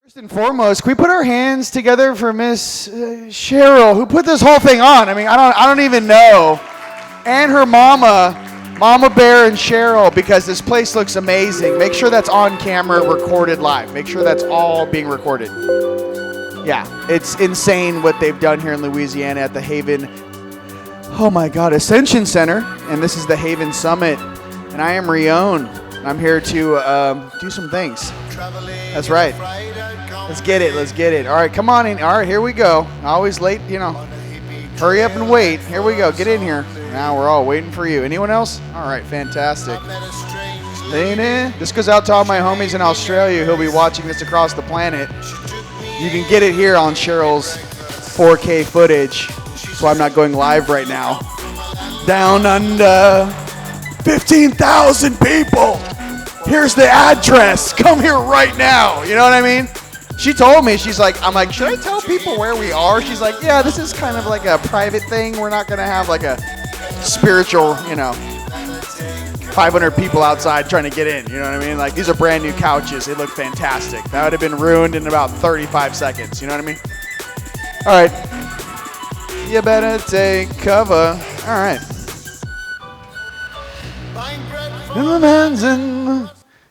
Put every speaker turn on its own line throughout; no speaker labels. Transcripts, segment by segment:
First and foremost, can we put our hands together for Miss Cheryl, who put this whole thing on? I mean, I don't even know. And her mama, Mama Bear and Cheryl, because this place looks amazing. Make sure that's on camera, recorded live. Make sure that's all being recorded. Yeah, it's insane what they've done here in Louisiana at the Haven, oh my God, Ascension Center. And this is the Haven Summit. And I am Rion. I'm here to do some things. That's right. Let's get it. Let's get it. All right, come on in. All right, here we go. Always late, you know. Hurry up and wait. Here we go. Get in here. Now we're all waiting for you. Anyone else? All right, fantastic. This goes out to all my homies in Australia who'll be watching this across the planet. You can get it here on Cheryl's 4K footage. So I'm not going live right now. Down under 15,000 people. Here's the address. Come here right now. You know what I mean? She told me, she's like, I'm like, should I tell people where we are? She's like, yeah, this is kind of like a private thing. We're not going to have like a spiritual, 500 people outside trying to get in. You know what I mean? Like, these are brand new couches. They look fantastic. That would have been ruined in about 35 seconds. You know what I mean? All right. You better take cover. All right.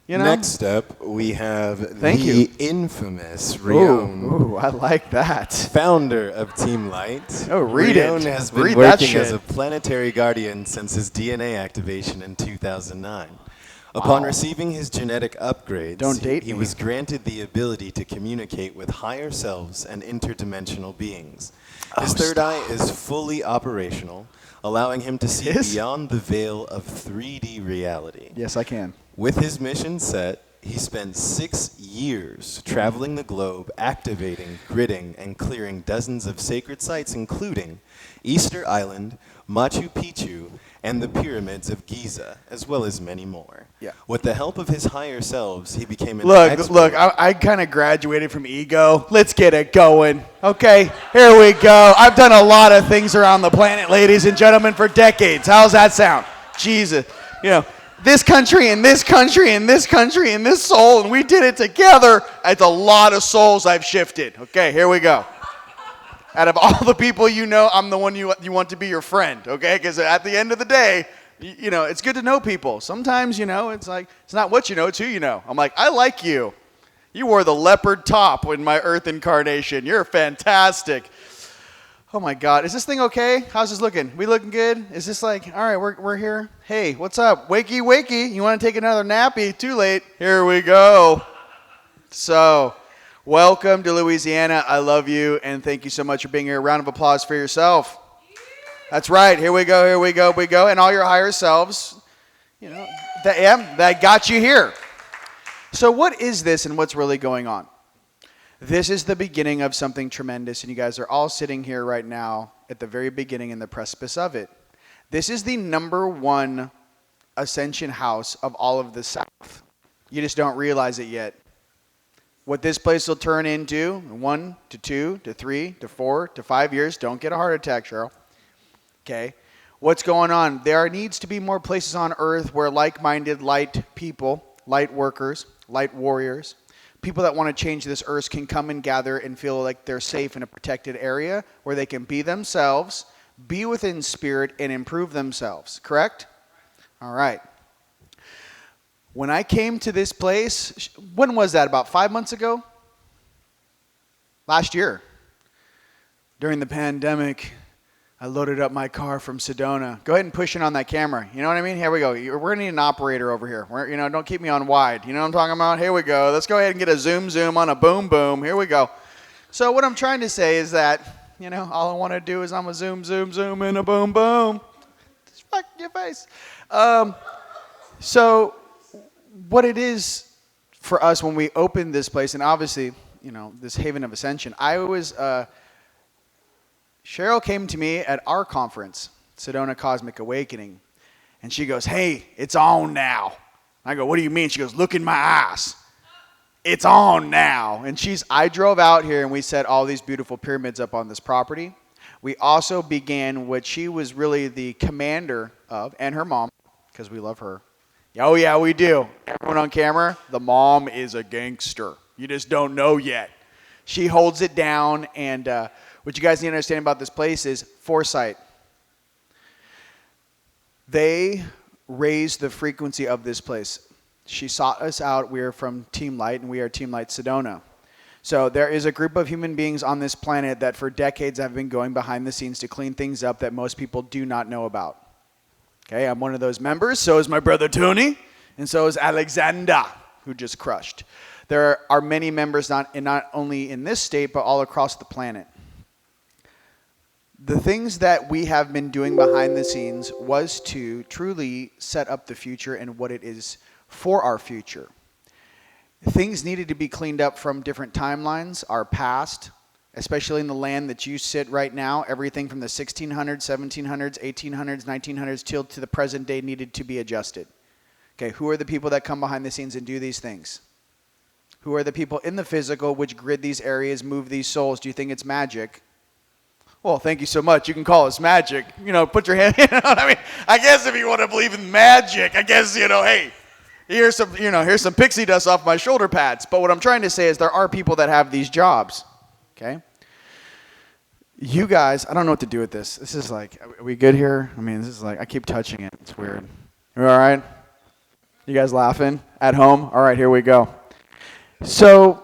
Next up, we have infamous Rion.
Ooh, I like that.
Founder of Team Light.
Oh,
Rion has been working as a planetary guardian since his DNA activation in 2009. Upon receiving his genetic upgrades, he was granted the ability to communicate with higher selves and interdimensional beings. His third eye is fully operational, allowing him to see beyond the veil of 3D reality.
Yes, I can.
With his mission set, he spent 6 years traveling the globe, activating, gridding, and clearing dozens of sacred sites, including Easter Island, Machu Picchu, and the pyramids of Giza, as well as many more.
Yeah.
With the help of his higher selves, he became an
expert. Look, I kind of graduated from ego. Let's get it going. Okay, here we go. I've done a lot of things around the planet, ladies and gentlemen, for decades. How's that sound? Jesus. This country and this country and this country and this soul, and we did it together. It's a lot of souls I've shifted. Okay, here we go. Out of all the people you know, I'm the one you want to be your friend, okay? Because at the end of the day, it's good to know people. Sometimes, it's like, it's not what you know, it's who you know. I'm like, I like you. You wore the leopard top in my Earth incarnation. You're fantastic. Oh my God, is this thing okay? How's this looking? We looking good? Is this like, all right, we're here? Hey, what's up? Wakey, wakey. You want to take another nappy? Too late. Here we go. So, welcome to Louisiana. I love you, and thank you so much for being here. A round of applause for yourself. That's right. Here we go, here we go, we go. And all your higher selves, that got you here. So what is this and what's really going on? This is the beginning of something tremendous, and you guys are all sitting here right now at the very beginning in the precipice of it. This is the #1 Ascension house of all of the South. You just don't realize it yet. What this place will turn into, 1 to 2 to 3 to 4 to 5 years. Don't get a heart attack, Cheryl. Okay. What's going on? There needs to be more places on Earth where like-minded light people, light workers, light warriors, people that want to change this Earth can come and gather and feel like they're safe in a protected area where they can be themselves, be within spirit, and improve themselves. Correct? All right. When I came to this place, when was that? About 5 months ago? Last year. During the pandemic, I loaded up my car from Sedona. Go ahead and push it on that camera. You know what I mean? Here we go. We're going to need an operator over here. Don't keep me on wide. You know what I'm talking about? Here we go. Let's go ahead and get a zoom on a boom. Here we go. So what I'm trying to say is that, all I want to do is I'm a zoom and a boom. Just fuck your face. So what it is for us when we open this place, and obviously, this Haven of Ascension, Cheryl came to me at our conference, Sedona Cosmic Awakening, and she goes, hey, it's on now. I go, what do you mean? She goes, look in my eyes. It's on now. And I drove out here and we set all these beautiful pyramids up on this property. We also began what she was really the commander of, and her mom, because we love her. Oh yeah, we do. Everyone on camera, the mom is a gangster. You just don't know yet. She holds it down, and what you guys need to understand about this place is foresight. They raised the frequency of this place. She sought us out. We are from Team Light, and we are Team Light Sedona. So there is a group of human beings on this planet that for decades have been going behind the scenes to clean things up that most people do not know about. Okay, I'm one of those members. So is my brother Tony, and so is Alexander, who just crushed. There are many members not only in this state, but all across the planet. The things that we have been doing behind the scenes was to truly set up the future and what it is for our future. Things needed to be cleaned up from different timelines, our past, especially in the land that you sit right now. Everything from the 1600s, 1700s, 1800s, 1900s till to the present day needed to be adjusted. Okay, who are the people that come behind the scenes and do these things? Who are the people in the physical which grid these areas, move these souls? Do you think it's magic? Well, thank you so much. You can call us magic. Put your hand, I guess if you want to believe in magic, I guess, hey, here's some pixie dust off my shoulder pads. But what I'm trying to say is there are people that have these jobs, okay? You guys, I don't know what to do with this. This is like, are we good here? This is like, I keep touching it. It's weird. You all right? You guys laughing at home? All right, here we go. So,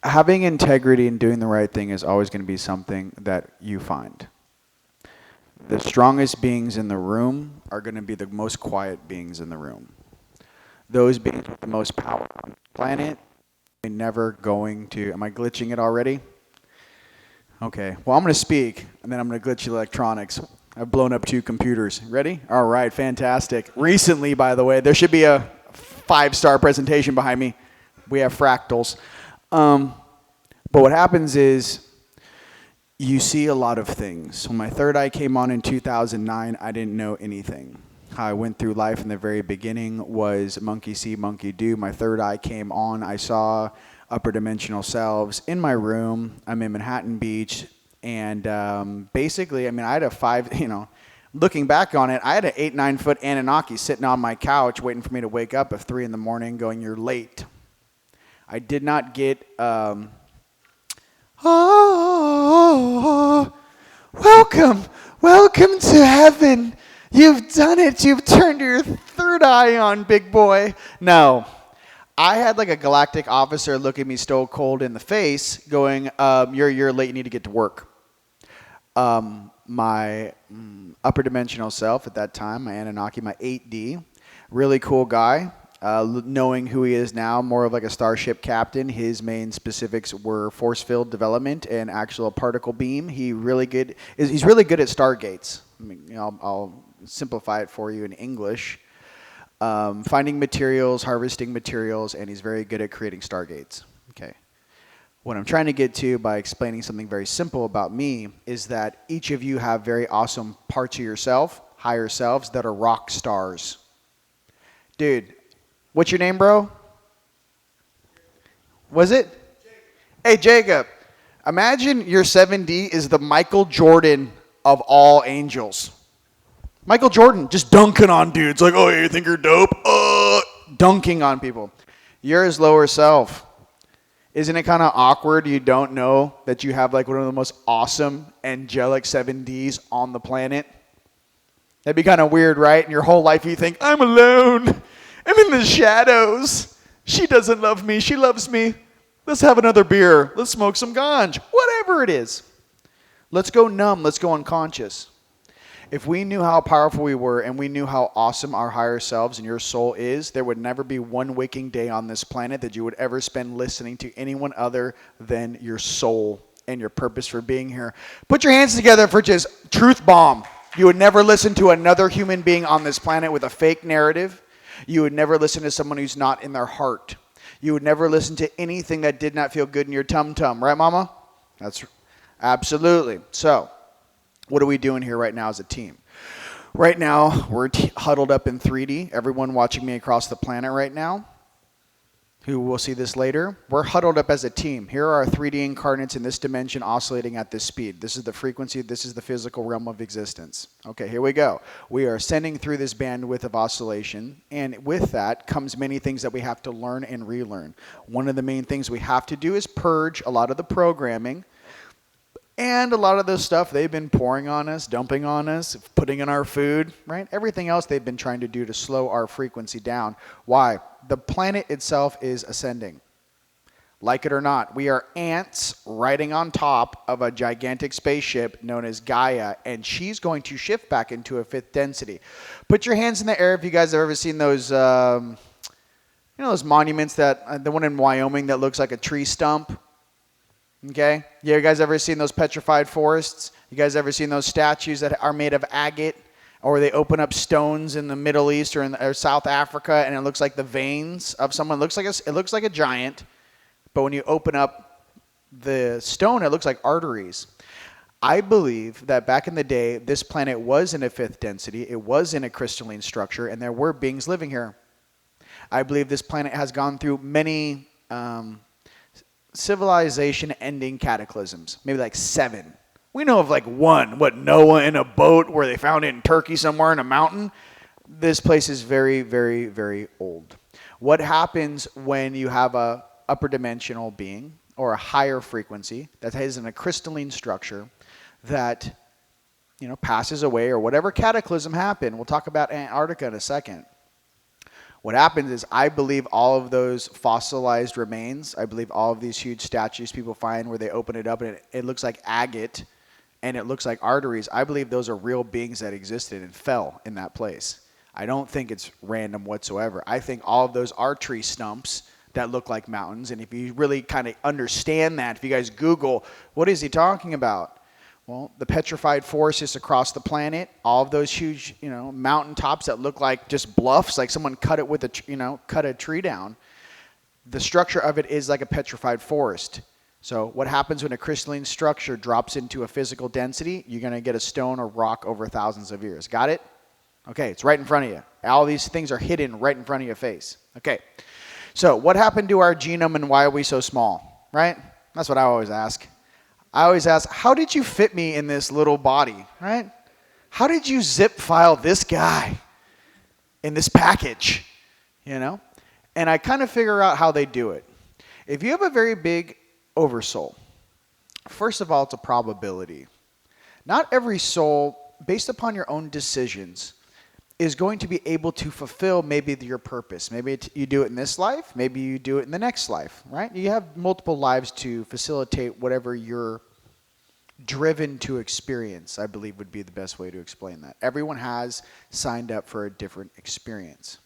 having integrity and doing the right thing is always going to be something that you find. The strongest beings in the room are going to be the most quiet beings in the room. Those beings with the most power on the planet are never going to... Am I glitching it already? Okay. Well, I'm going to speak, and then I'm going to glitch electronics. I've blown up 2 computers. Ready? All right. Fantastic. Recently, by the way, there should be a 5-star presentation behind me. We have fractals. But what happens is you see a lot of things. When my third eye came on in 2009, I didn't know anything. How I went through life in the very beginning was monkey see, monkey do. My third eye came on. I saw upper dimensional selves in my room. I'm in Manhattan Beach. And basically, I had a 5, looking back on it, I had an 8-9 foot Anunnaki sitting on my couch waiting for me to wake up at 3 a.m. going, you're late. I did not get, welcome to heaven. You've done it. You've turned your third eye on, big boy. No, I had like a galactic officer look at me stone cold in the face going, you're late. You need to get to work. My upper dimensional self at that time, my Anunnaki, my 8D, really cool guy. Knowing who he is now, more of like a starship captain. His main specifics were force field development and actual particle beam. He's really good at stargates. I'll simplify it for you in English. Finding materials, harvesting materials, and he's very good at creating stargates. Okay. What I'm trying to get to by explaining something very simple about me is that each of you have very awesome parts of yourself, higher selves, that are rock stars. Dude, what's your name, bro? Was it? Jacob. Hey, Jacob. Imagine your 7D is the Michael Jordan of all angels. Michael Jordan just dunking on dudes. Like, oh, you think you're dope? Dunking on people. You're his lower self. Isn't it kind of awkward you don't know that you have like one of the most awesome angelic 7Ds on the planet? That'd be kind of weird, right? In your whole life you think, I'm alone. I'm in the shadows. She doesn't love me. She loves me. Let's have another beer. Let's smoke some ganj. Whatever it is. Let's go numb. Let's go unconscious. If we knew how powerful we were and we knew how awesome our higher selves and your soul is, there would never be one waking day on this planet that you would ever spend listening to anyone other than your soul and your purpose for being here. Put your hands together for just truth bomb. You would never listen to another human being on this planet with a fake narrative. You would never listen to someone who's not in their heart. You would never listen to anything that did not feel good in your tum-tum. Right, Mama? That's absolutely. So, what are we doing here right now as a team? Right now, we're huddled up in 3D. Everyone watching me across the planet right now. who will see this later, we're huddled up as a team. Here are our 3D incarnates in this dimension oscillating at this speed. This is the frequency. This is the physical realm of existence. Okay, here we go. We are ascending through this bandwidth of oscillation, and with that comes many things that we have to learn and relearn. One of the main things we have to do is purge a lot of the programming and a lot of the stuff they've been pouring on us, dumping on us, putting in our food, right? Everything else they've been trying to do to slow our frequency down. Why? The planet itself is ascending. Like it or not, we are ants riding on top of a gigantic spaceship known as Gaia, and she's going to shift back into a fifth density. Put your hands in the air if you guys have ever seen those, those monuments that, the one in Wyoming that looks like a tree stump. Okay? Yeah, you guys ever seen those petrified forests? You guys ever seen those statues that are made of agate? Or they open up stones in the Middle East or South Africa, and it looks like the veins of someone. It looks like a giant, but when you open up the stone, it looks like arteries. I believe that back in the day, this planet was in a fifth density. It was in a crystalline structure, and there were beings living here. I believe this planet has gone through many civilization-ending cataclysms, maybe like 7. We know of like one, Noah in a boat where they found it in Turkey somewhere in a mountain. This place is very, very, very old. What happens when you have a upper dimensional being or a higher frequency that is in a crystalline structure that passes away, or whatever cataclysm happened? We'll talk about Antarctica in a second. What happens is, I believe all of those fossilized remains, I believe all of these huge statues people find where they open it up and it looks like agate and it looks like arteries, I believe those are real beings that existed and fell in that place. I don't think it's random whatsoever. I think all of those are tree stumps that look like mountains. And if you really kind of understand that, if you guys Google, what is he talking about? Well, the petrified forests across the planet, all of those huge, mountaintops that look like just bluffs, like someone cut it with cut a tree down. The structure of it is like a petrified forest. So what happens when a crystalline structure drops into a physical density? You're going to get a stone or rock over thousands of years. Got it? Okay, it's right in front of you. All these things are hidden right in front of your face. Okay, so what happened to our genome and why are we so small, right? That's what I always ask. I always ask, how did you fit me in this little body, right? How did you zip file this guy in this package, And I kind of figure out how they do it. If you have a very big oversoul, first of all, it's a probability. Not every soul, based upon your own decisions, is going to be able to fulfill maybe your purpose. Maybe you do it in this life. Maybe you do it in the next life, right? You have multiple lives to facilitate whatever you're driven to experience, I believe would be the best way to explain that. Everyone has signed up for a different experience.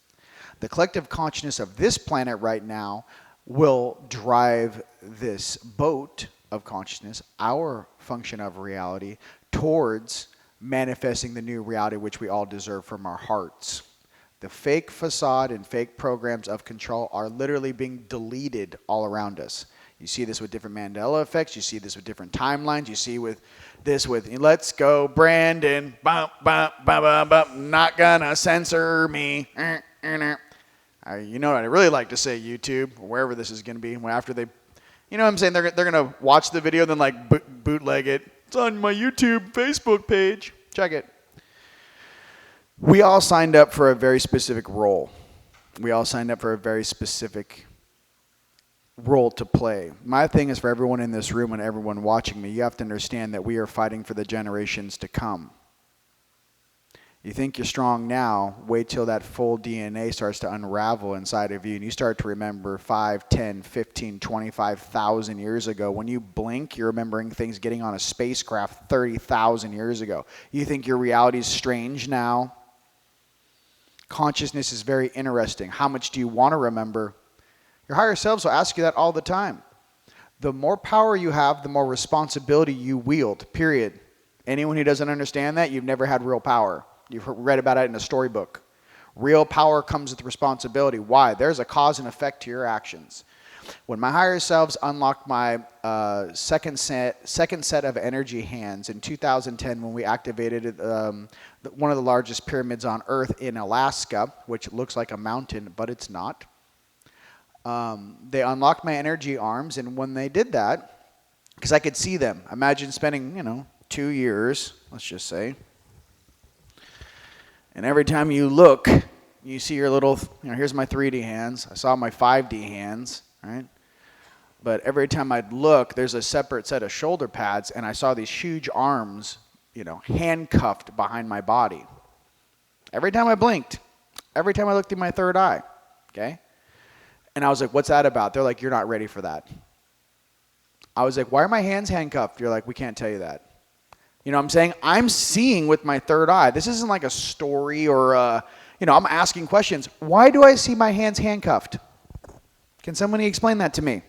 The collective consciousness of this planet right now will drive this boat of consciousness, our function of reality, towards manifesting the new reality which we all deserve from our hearts. The fake facade and fake programs of control are literally being deleted all around us. You see this with different Mandela effects. You see this with different timelines. You see with let's go Brandon, bump, bump, bump, bump, bump, not gonna censor me. You know what I really like to say, YouTube, or wherever this is going to be, after they, what I'm saying, they're going to watch the video and then like bootleg it. It's on my YouTube, Facebook page. Check it. We all signed up for a very specific role. We all signed up for a very specific role to play. My thing is, for everyone in this room and everyone watching me, you have to understand that we are fighting for the generations to come. You think you're strong now, wait till that full DNA starts to unravel inside of you and you start to remember 5, 10, 15, 25,000 years ago. When you blink, you're remembering things getting on a spacecraft 30,000 years ago. You think your reality is strange now? Consciousness is very interesting. How much do you want to remember? Your higher selves will ask you that all the time. The more power you have, the more responsibility you wield, period. Anyone who doesn't understand that, you've never had real power. You've read about it in a storybook. Real power comes with responsibility. Why? There's a cause and effect to your actions. When my higher selves unlocked my second set of energy hands in 2010, when we activated one of the largest pyramids on Earth in Alaska, which looks like a mountain, but it's not. They unlocked my energy arms, and when they did that, because I could see them. Imagine spending, 2 years, let's just say, and every time you look, you see your little, here's my 3D hands. I saw my 5D hands, right? But every time I'd look, there's a separate set of shoulder pads, and I saw these huge arms, handcuffed behind my body. Every time I blinked, every time I looked through my third eye, okay? And I was like, what's that about? They're like, you're not ready for that. I was like, why are my hands handcuffed? You're like, we can't tell you that. You know what I'm saying? I'm seeing with my third eye. This isn't like a story or, I'm asking questions. Why do I see my hands handcuffed? Can somebody explain that to me?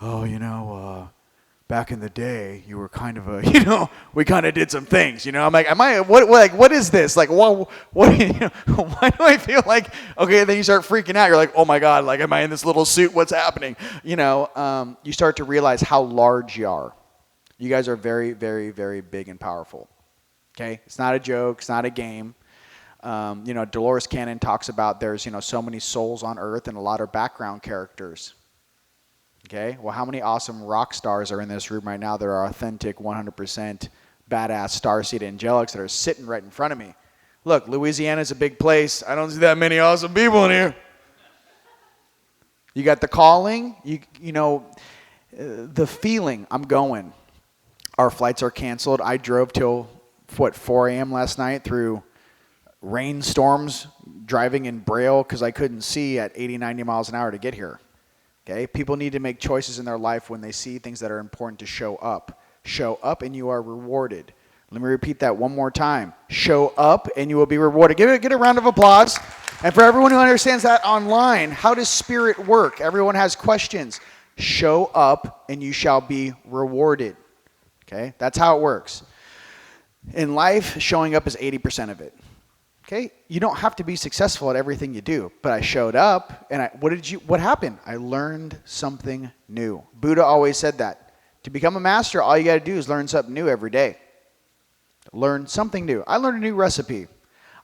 Oh, back in the day, you were kind of we kind of did some things, I'm like, what is this? Like, what, why do I feel like, okay, then you start freaking out. You're like, oh my God, like, am I in this little suit? What's happening? You start to realize how large you are. You guys are very, very, very big and powerful, okay? It's not a joke. It's not a game. Dolores Cannon talks about there's, so many souls on earth and a lot of background characters. Okay, well, how many awesome rock stars are in this room right now that are authentic, 100% badass starseed angelics that are sitting right in front of me? Look, Louisiana's a big place. I don't see that many awesome people in here. You got the calling, the feeling, I'm going. Our flights are canceled. I drove till, 4 a.m. last night through rainstorms, driving in Braille because I couldn't see at 80, 90 miles an hour to get here. Okay, people need to make choices in their life when they see things that are important to show up. Show up and you are rewarded. Let me repeat that one more time. Show up and you will be rewarded. Get a round of applause. And for everyone who understands that online, how does spirit work? Everyone has questions. Show up and you shall be rewarded. Okay, that's how it works. In life, showing up is 80% of it. Okay, you don't have to be successful at everything you do, but I showed up and what happened? I learned something new. Buddha always said that. To become a master, all you got to do is learn something new every day. Learn something new. I learned a new recipe.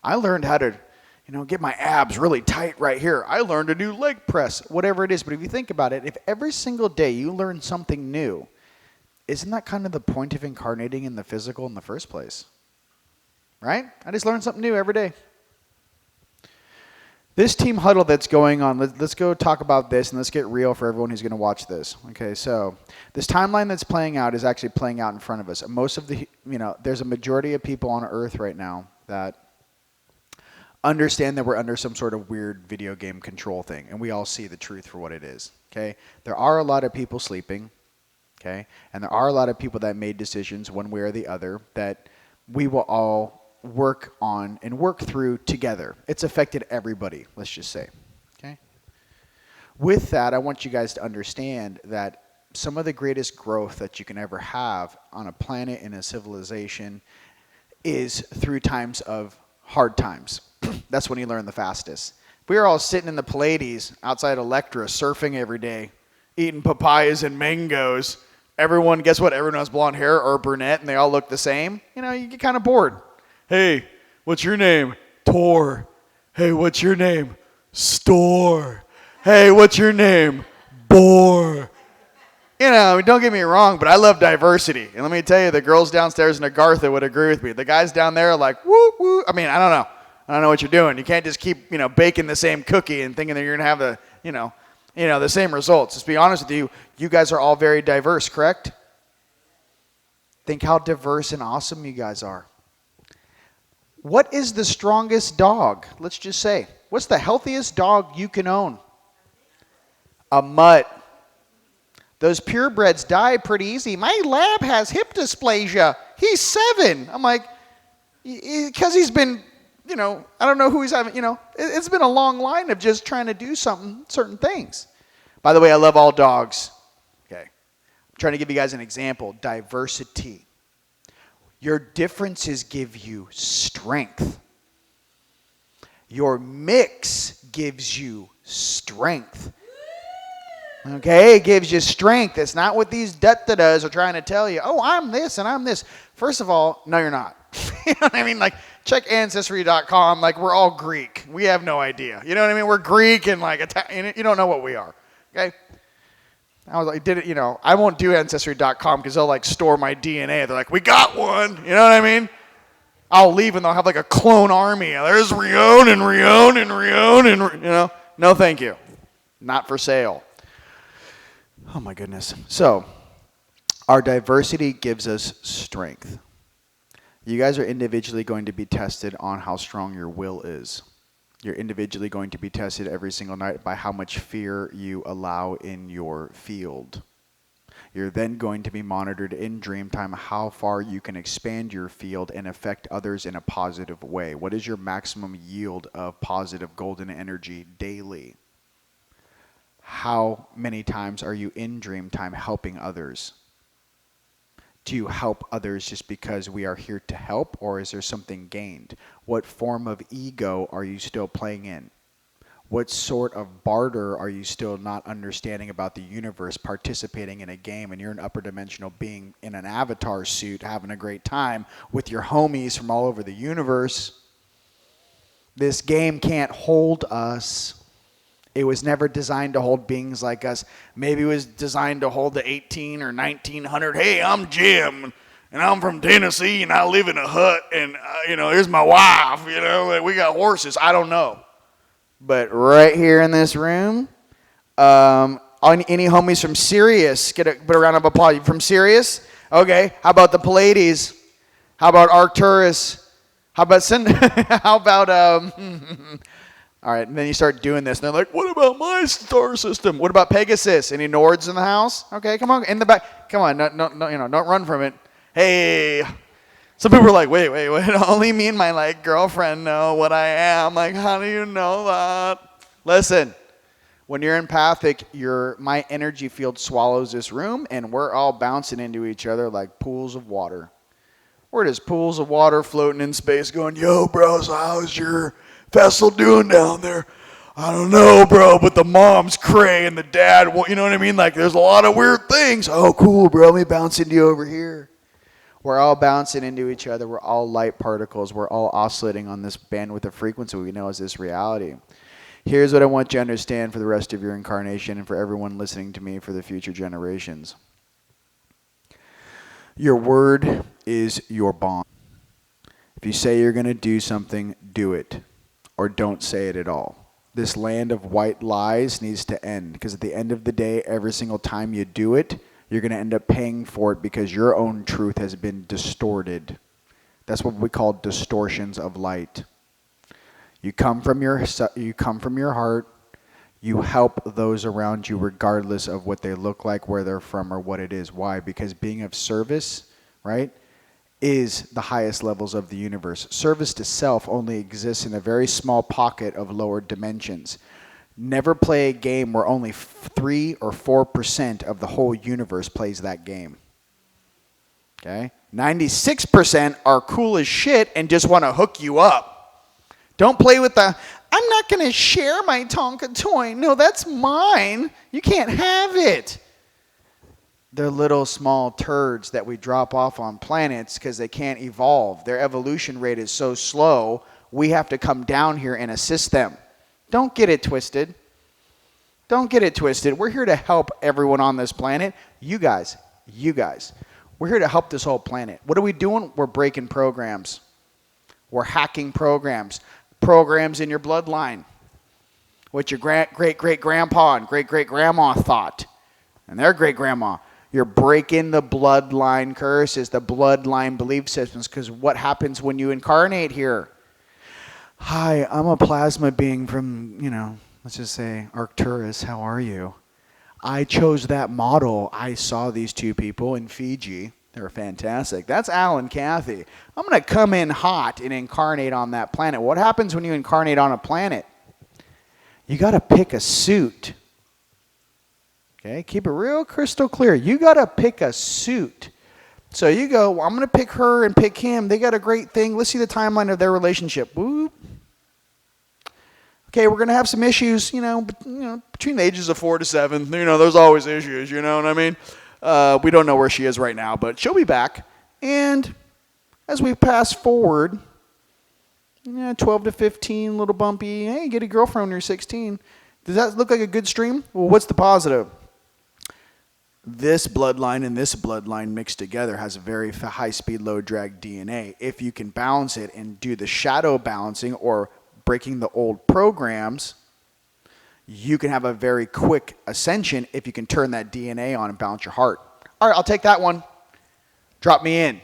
I learned how to, get my abs really tight right here. I learned a new leg press, whatever it is. But if you think about it, if every single day you learn something new, isn't that kind of the point of incarnating in the physical in the first place? Right? I just learned something new every day. This team huddle that's going on, let's go talk about this and let's get real for everyone who's going to watch this. Okay, so this timeline that's playing out is actually playing out in front of us. Most of the, there's a majority of people on Earth right now that understand that we're under some sort of weird video game control thing, and we all see the truth for what it is. Okay, there are a lot of people sleeping. Okay, and there are a lot of people that made decisions one way or the other that we will all work on and work through together. It's affected everybody, let's just say. Okay. With that, I want you guys to understand that some of the greatest growth that you can ever have on a planet in a civilization is through times of hard times. That's when you learn the fastest. We were all sitting in the Pallades outside Electra surfing every day, eating papayas and mangoes. Everyone, guess what? Everyone has blonde hair or brunette and they all look the same. You get kind of bored. Hey, what's your name? Tor. Hey, what's your name? Store. Hey, what's your name? Bore. Don't get me wrong, but I love diversity. And let me tell you, the girls downstairs in Agartha would agree with me. The guys down there are like, woo, woo. I don't know. I don't know what you're doing. You can't just keep, baking the same cookie and thinking that you're going to have the, the same results. Just be honest with you. You guys are all very diverse, correct? Think how diverse and awesome you guys are. What is the strongest dog? Let's just say. What's the healthiest dog you can own? A mutt. Those purebreds die pretty easy. My lab has hip dysplasia. He's 7. I'm like, because he's been, I don't know who he's having, it's been a long line of just trying to do certain things. By the way, I love all dogs. Okay. I'm trying to give you guys an example. Diversity. Your differences give you strength. Your mix gives you strength. Okay, it gives you strength. It's not what these da-da-das are trying to tell you. Oh, I'm this and I'm this. First of all, no, you're not. You know what I mean? Like, check Ancestry.com. Like, we're all Greek. We have no idea. You know what I mean? We're Greek and like, you don't know what we are. Okay? I was like, I won't do Ancestry.com because they'll like store my DNA. They're like, we got one. You know what I mean? I'll leave and they'll have like a clone army. There's Rion and Rion and Rion and, no thank you. Not for sale. Oh my goodness. So, our diversity gives us strength. You guys are individually going to be tested on how strong your will is. You're individually going to be tested every single night by how much fear you allow in your field. You're then going to be monitored in dream time how far you can expand your field and affect others in a positive way. What is your maximum yield of positive golden energy daily? How many times are you in dream time helping others? Do you help others just because we are here to help, or is there something gained? What form of ego are you still playing in? What sort of barter are you still not understanding about the universe, participating in a game, and you're an upper dimensional being in an avatar suit having a great time with your homies from all over the universe? This game can't hold us. It was never designed to hold beings like us. Maybe it was designed to hold the 18 or 1900. Hey, I'm Jim, and I'm from Tennessee, and I live in a hut, and, here's my wife, we got horses. I don't know. But right here in this room, any homies from Sirius, put a round of applause. You from Sirius? Okay. How about the Pleiades? How about Arcturus? How about all right, and then you start doing this, and they're like, what about my star system? What about Pegasus? Any Nords in the house? Okay, come on, in the back. Come on, no, don't run from it. Hey, some people are like, wait, only me and my, girlfriend know what I am. Like, how do you know that? Listen, when you're empathic, my energy field swallows this room, and we're all bouncing into each other like pools of water. We're just pools of water floating in space going, yo, bro, so how's your vessel doing down there? I don't know, bro, but the mom's cray and the dad, you know what I mean? Like, there's a lot of weird things. Oh, cool, bro, let me bounce into you over here. We're all bouncing into each other. We're all light particles. We're all oscillating on this bandwidth of frequency we know as this reality. Here's what I want you to understand for the rest of your incarnation and for everyone listening to me for the future generations. Your word is your bond. If you say you're going to do something, do it. Or don't say it at all. This land of white lies needs to end, because at the end of the day, every single time you do it, you're going to end up paying for it because your own truth has been distorted. That's what we call distortions of light. You come from your heart. You help those around you regardless of what they look like, where they're from, or what it is. Why? Because being of service, right, is the highest levels of the universe. Service to self only exists in a very small pocket of lower dimensions. Never play a game where only 3 or 4% of the whole universe plays that game. Okay? 96% are cool as shit and just want to hook you up. Don't play with I'm not going to share my Tonka toy. No, that's mine. You can't have it. They're little small turds that we drop off on planets because they can't evolve. Their evolution rate is so slow, we have to come down here and assist them. Don't get it twisted. Don't get it twisted. We're here to help everyone on this planet. You guys. We're here to help this whole planet. What are we doing? We're breaking programs. We're hacking programs. Programs in your bloodline. What your great-great-grandpa and great-great-grandma thought. And their great-grandma. You're breaking the bloodline curses, the bloodline belief systems, because what happens when you incarnate here? Hi, I'm a plasma being from, let's just say Arcturus. How are you? I chose that model. I saw these two people in Fiji. They were fantastic. That's Al and Kathy. I'm going to come in hot and incarnate on that planet. What happens when you incarnate on a planet? You got to pick a suit. Okay, keep it real crystal clear. You got to pick a suit. So you go, well, I'm going to pick her and pick him. They got a great thing. Let's see the timeline of their relationship. Whoop. Okay, we're going to have some issues, between the ages of 4 to 7. There's always issues, you know what I mean? We don't know where she is right now, but she'll be back. And as we pass forward, 12 to 15, a little bumpy. Hey, get a girlfriend when you're 16. Does that look like a good stream? Well, what's the positive? This bloodline and this bloodline mixed together has a very high-speed, low-drag DNA. If you can balance it and do the shadow balancing or breaking the old programs, you can have a very quick ascension if you can turn that DNA on and balance your heart. All right, I'll take that one. Drop me in.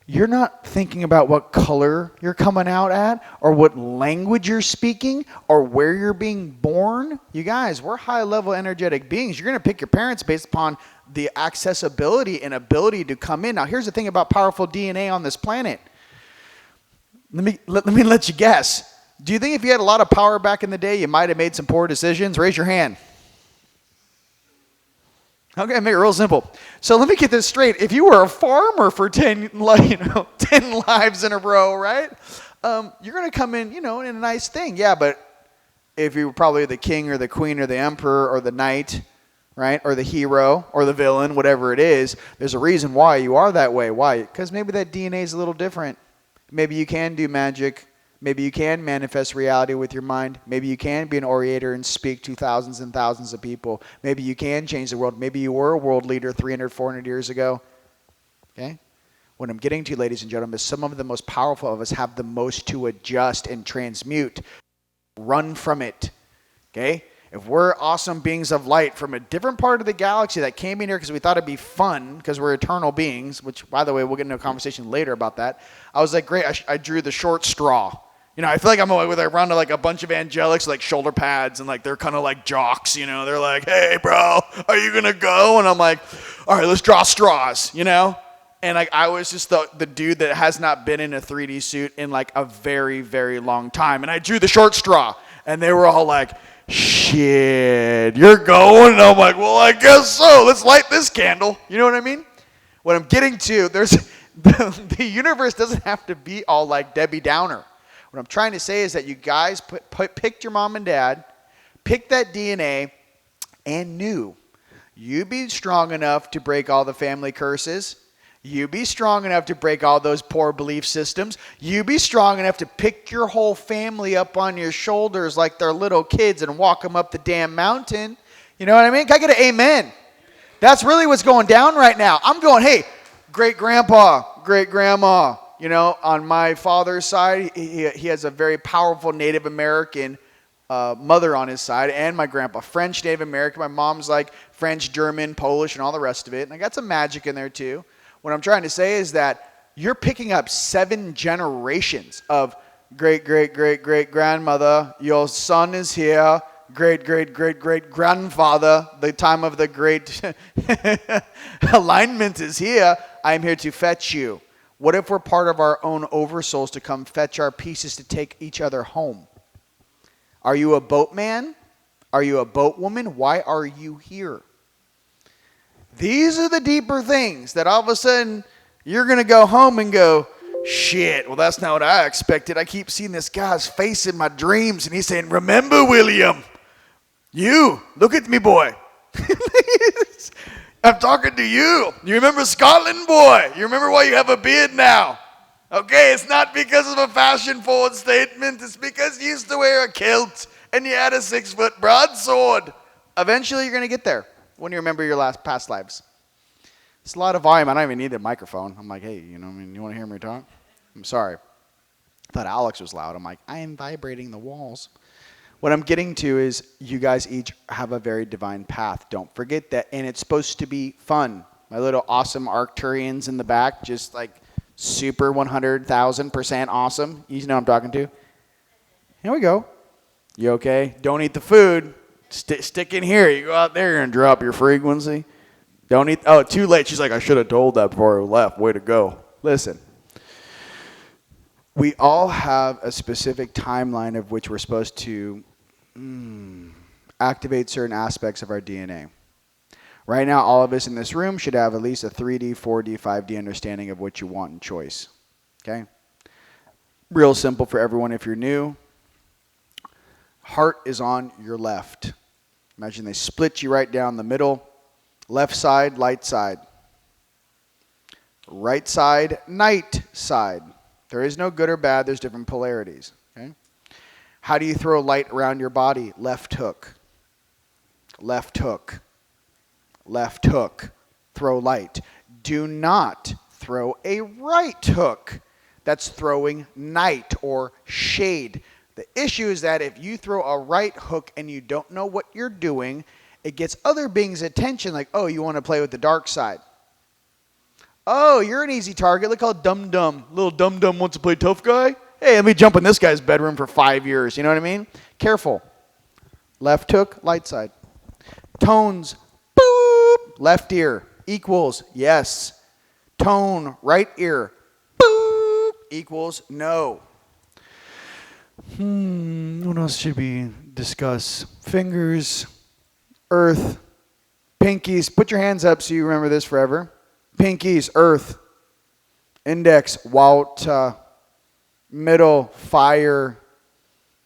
You're not thinking about what color you're coming out at or what language you're speaking or where you're being born. You guys, we're high-level energetic beings. You're going to pick your parents based upon the accessibility and ability to come in. Now, here's the thing about powerful DNA on this planet. Let me let you guess. Do you think if you had a lot of power back in the day, you might have made some poor decisions? Raise your hand. Okay, make it real simple. So let me get this straight. If you were a farmer for 10 lives in a row, right? You're going to come in, in a nice thing. Yeah, but if you were probably the king or the queen or the emperor or the knight, right? Or the hero or the villain, whatever it is, there's a reason why you are that way. Why? Because maybe that DNA is a little different. Maybe you can do magic. Maybe you can manifest reality with your mind. Maybe you can be an orator and speak to thousands and thousands of people. Maybe you can change the world. Maybe you were a world leader 300, 400 years ago. Okay? What I'm getting to, ladies and gentlemen, is some of the most powerful of us have the most to adjust and transmute. Run from it. Okay? If we're awesome beings of light from a different part of the galaxy that came in here because we thought it'd be fun because we're eternal beings, which, by the way, we'll get into a conversation later about that. I was like, great, I drew the short straw. I feel like I'm around to like a bunch of angelics, like shoulder pads, and like they're kind of like jocks, They're like, hey, bro, are you going to go? And I'm like, all right, let's draw straws, And like I was just the dude that has not been in a 3D suit in like a very, very long time. And I drew the short straw, and they were all like, shit, you're going? And I'm like, well, I guess so. Let's light this candle. You know what I mean? What I'm getting to, the universe doesn't have to be all like Debbie Downer. What I'm trying to say is that you guys picked your mom and dad, picked that DNA, and knew you be strong enough to break all the family curses. You be strong enough to break all those poor belief systems. You be strong enough to pick your whole family up on your shoulders like they're little kids and walk them up the damn mountain. You know what I mean? Can I get an amen? That's really what's going down right now. I'm going, hey, great-grandpa, great-grandma. On my father's side, he has a very powerful Native American mother on his side, and my grandpa, French Native American. My mom's like French, German, Polish, and all the rest of it. And I got some magic in there too. What I'm trying to say is that you're picking up 7 generations of great-great-great-great-grandmother. Your son is here. Great-great-great-great-grandfather. The time of the great alignment is here. I'm here to fetch you. What if we're part of our own oversouls to come fetch our pieces to take each other home? Are you a boatman? Are you a boatwoman? Why are you here? These are the deeper things that all of a sudden you're going to go home and go, shit, well, that's not what I expected. I keep seeing this guy's face in my dreams, and he's saying, remember, William, you, look at me, boy. I'm talking to you. You remember Scotland, boy? You remember why you have a beard now? Okay, it's not because of a fashion-forward statement. It's because you used to wear a kilt and you had a 6-foot broadsword. Eventually, you're going to get there when you remember your past lives. It's a lot of volume. I don't even need a microphone. I'm like, hey, you want to hear me talk? I'm sorry. I thought Alex was loud. I'm like, I am vibrating the walls. What I'm getting to is you guys each have a very divine path. Don't forget that. And it's supposed to be fun. My little awesome Arcturians in the back, just like super 100,000% awesome. You know what I'm talking to? Here we go. You okay? Don't eat the food. Stick in here. You go out there, you're going to drop your frequency. Don't eat. Oh, too late. She's like, I should have told that before I left. Way to go. Listen. We all have a specific timeline of which we're supposed to activate certain aspects of our DNA. Right now, all of us in this room should have at least a 3D, 4D, 5D understanding of what you want and choice. Okay? Real simple for everyone if you're new. Heart is on your left. Imagine they split you right down the middle. Left side, light side. Right side, night side. There is no good or bad. There's different polarities. Okay? How do you throw light around your body? Left hook. Left hook. Left hook. Throw light. Do not throw a right hook. That's throwing night or shade. The issue is that if you throw a right hook and you don't know what you're doing, it gets other beings' attention, like, oh, you want to play with the dark side. Oh, you're an easy target. Look how dumb. Little dumb wants to play tough guy. Hey, let me jump in this guy's bedroom for 5 years. You know what I mean? Careful. Left hook, light side. Tones, boop. Left ear equals yes. Tone, right ear, boop, equals no. What else should we discuss? Fingers, earth, pinkies. Put your hands up so you remember this forever. Pinkies, earth. Index, Walt. Middle, fire.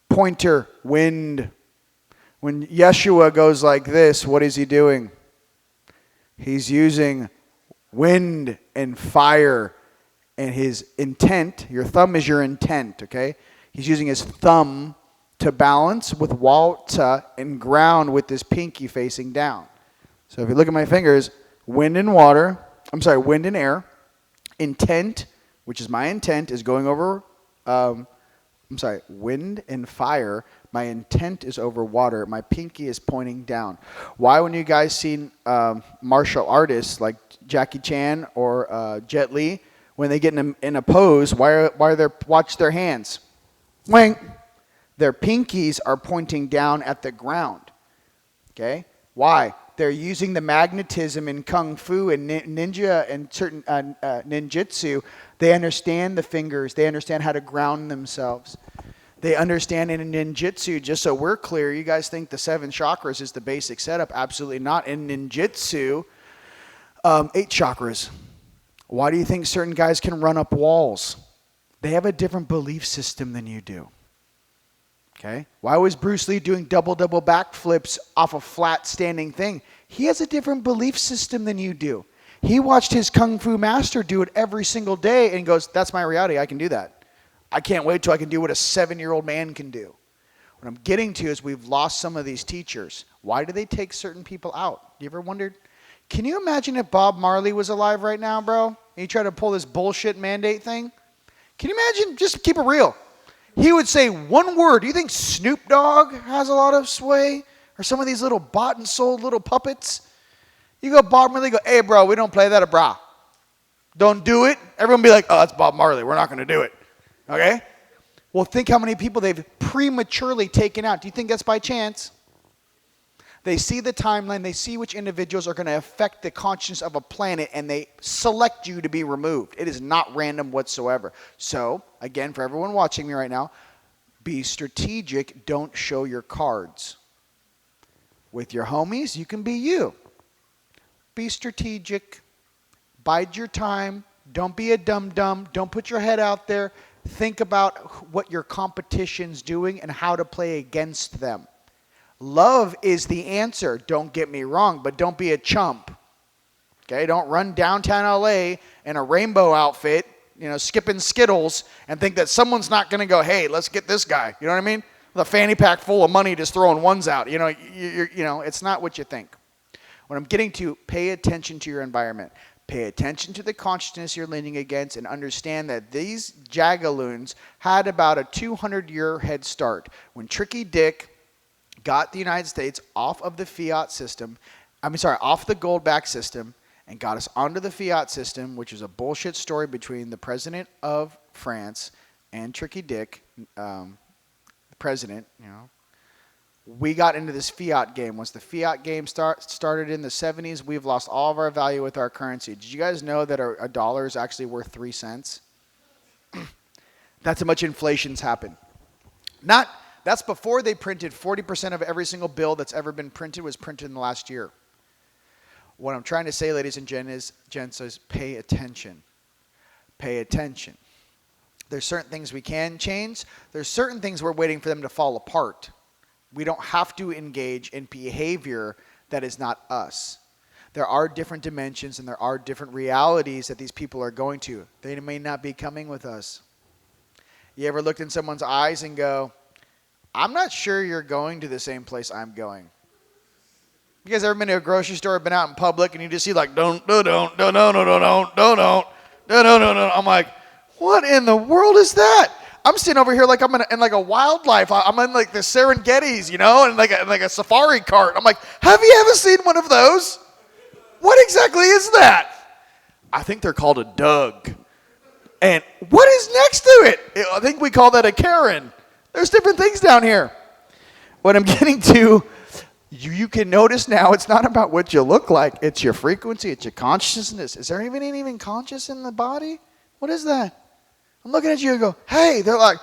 Pointer, wind. When Yeshua goes like this, what is he doing? He's using wind and fire and his intent. Your thumb is your intent, okay? He's using his thumb to balance with Walta and ground with this pinky facing down. So if you look at my fingers, wind and water, wind and air. Intent, which is my intent, is going over, wind and fire. My intent is over water. My pinky is pointing down. Why, when you guys seen martial artists like Jackie Chan or Jet Li, when they get in a pose, why are they watch their hands? Wing. Their pinkies are pointing down at the ground. Okay? Why? They're using the magnetism in kung fu and ninja and certain ninjutsu. They understand the fingers. They understand how to ground themselves. They understand in ninjutsu, just so we're clear, you guys think the 7 chakras is the basic setup. Absolutely not. In ninjutsu, 8 chakras. Why do you think certain guys can run up walls? They have a different belief system than you do. Okay? Why was Bruce Lee doing double backflips off a flat standing thing? He has a different belief system than you do. He watched his kung fu master do it every single day and goes, that's my reality. I can do that. I can't wait till I can do what a 7-year-old man can do. What I'm getting to is we've lost some of these teachers. Why do they take certain people out? You ever wondered? Can you imagine if Bob Marley was alive right now, bro? And he tried to pull this bullshit mandate thing? Can you imagine? Just keep it real. He would say one word. Do you think Snoop Dogg has a lot of sway? Or some of these little bought and sold little puppets? You go Bob Marley, go, hey, bro, we don't play that, brah. Don't do it. Everyone be like, oh, that's Bob Marley. We're not going to do it. Okay? Well, think how many people they've prematurely taken out. Do you think that's by chance? They see the timeline. They see which individuals are going to affect the consciousness of a planet, and they select you to be removed. It is not random whatsoever. So, again, for everyone watching me right now, be strategic. Don't show your cards. With your homies, you can be you. Be strategic. Bide your time. Don't be a dum-dum. Don't put your head out there. Think about what your competition's doing and how to play against them. Love is the answer, don't get me wrong, but don't be a chump. Okay, don't run downtown LA in a rainbow outfit, skipping Skittles and think that someone's not going to go, hey, let's get this guy. You know what I mean? With a fanny pack full of money just throwing ones out. It's not what you think. What I'm getting to, pay attention to your environment. Pay attention to the consciousness you're leaning against and understand that these jagaloons had about a 200-year head start. When Tricky Dick got the United States off of the fiat system, off the gold-backed system, and got us onto the fiat system, which is a bullshit story between the president of France and Tricky Dick, the president, We got into this fiat game. Once the fiat game started in the 70s, we've lost all of our value with our currency. Did you guys know that a dollar is actually worth 3 cents? That's how much inflation's happened. That's before they printed 40% of every single bill that's ever been printed was printed in the last year. What I'm trying to say, ladies and gents, is pay attention. Pay attention. There's certain things we can change. There's certain things we're waiting for them to fall apart. We don't have to engage in behavior that is not us. There are different dimensions and there are different realities that these people are going to. They may not be coming with us. You ever looked in someone's eyes and go, I'm not sure you're going to the same place I'm going. You guys ever been to a grocery store, been out in public, and you just see like, don't. I'm like, what in the world is that? I'm sitting over here like I'm in like a wildlife. I'm in like the Serengetis, and like a safari cart. I'm like, have you ever seen one of those? What exactly is that? I think they're called a Doug. And what is next to it? I think we call that a Karen. There's different things down here. What I'm getting to, you can notice now it's not about what you look like. It's your frequency. It's your consciousness. Is there even conscious in the body? What is that? I'm looking at you and go, hey. They're like,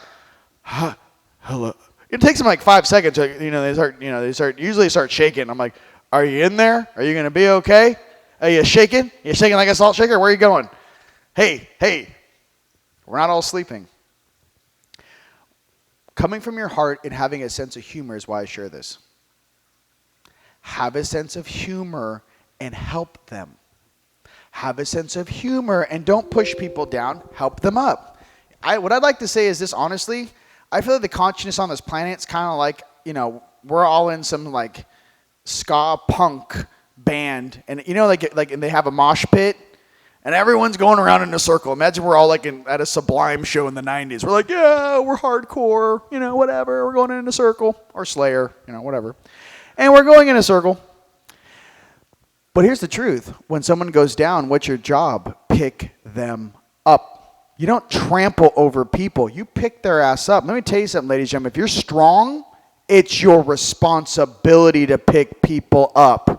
hello. It takes them like 5 seconds. They usually start shaking. I'm like, are you in there? Are you going to be okay? Are you shaking? You shaking like a salt shaker? Where are you going? Hey. We're not all sleeping. Coming from your heart and having a sense of humor is why I share this. Have a sense of humor and help them. Have a sense of humor and don't push people down. Help them up. What I'd like to say is this, honestly. I feel like the consciousness on this planet is kind of like, we're all in some like ska punk band. And and they have a mosh pit. And everyone's going around in a circle. Imagine we're all like at a Sublime show in the 90s. We're like, yeah, we're hardcore, whatever. We're going in a circle. Or Slayer, whatever. And we're going in a circle. But here's the truth. When someone goes down, what's your job? Pick them up. You don't trample over people. You pick their ass up. Let me tell you something, ladies and gentlemen. If you're strong, it's your responsibility to pick people up.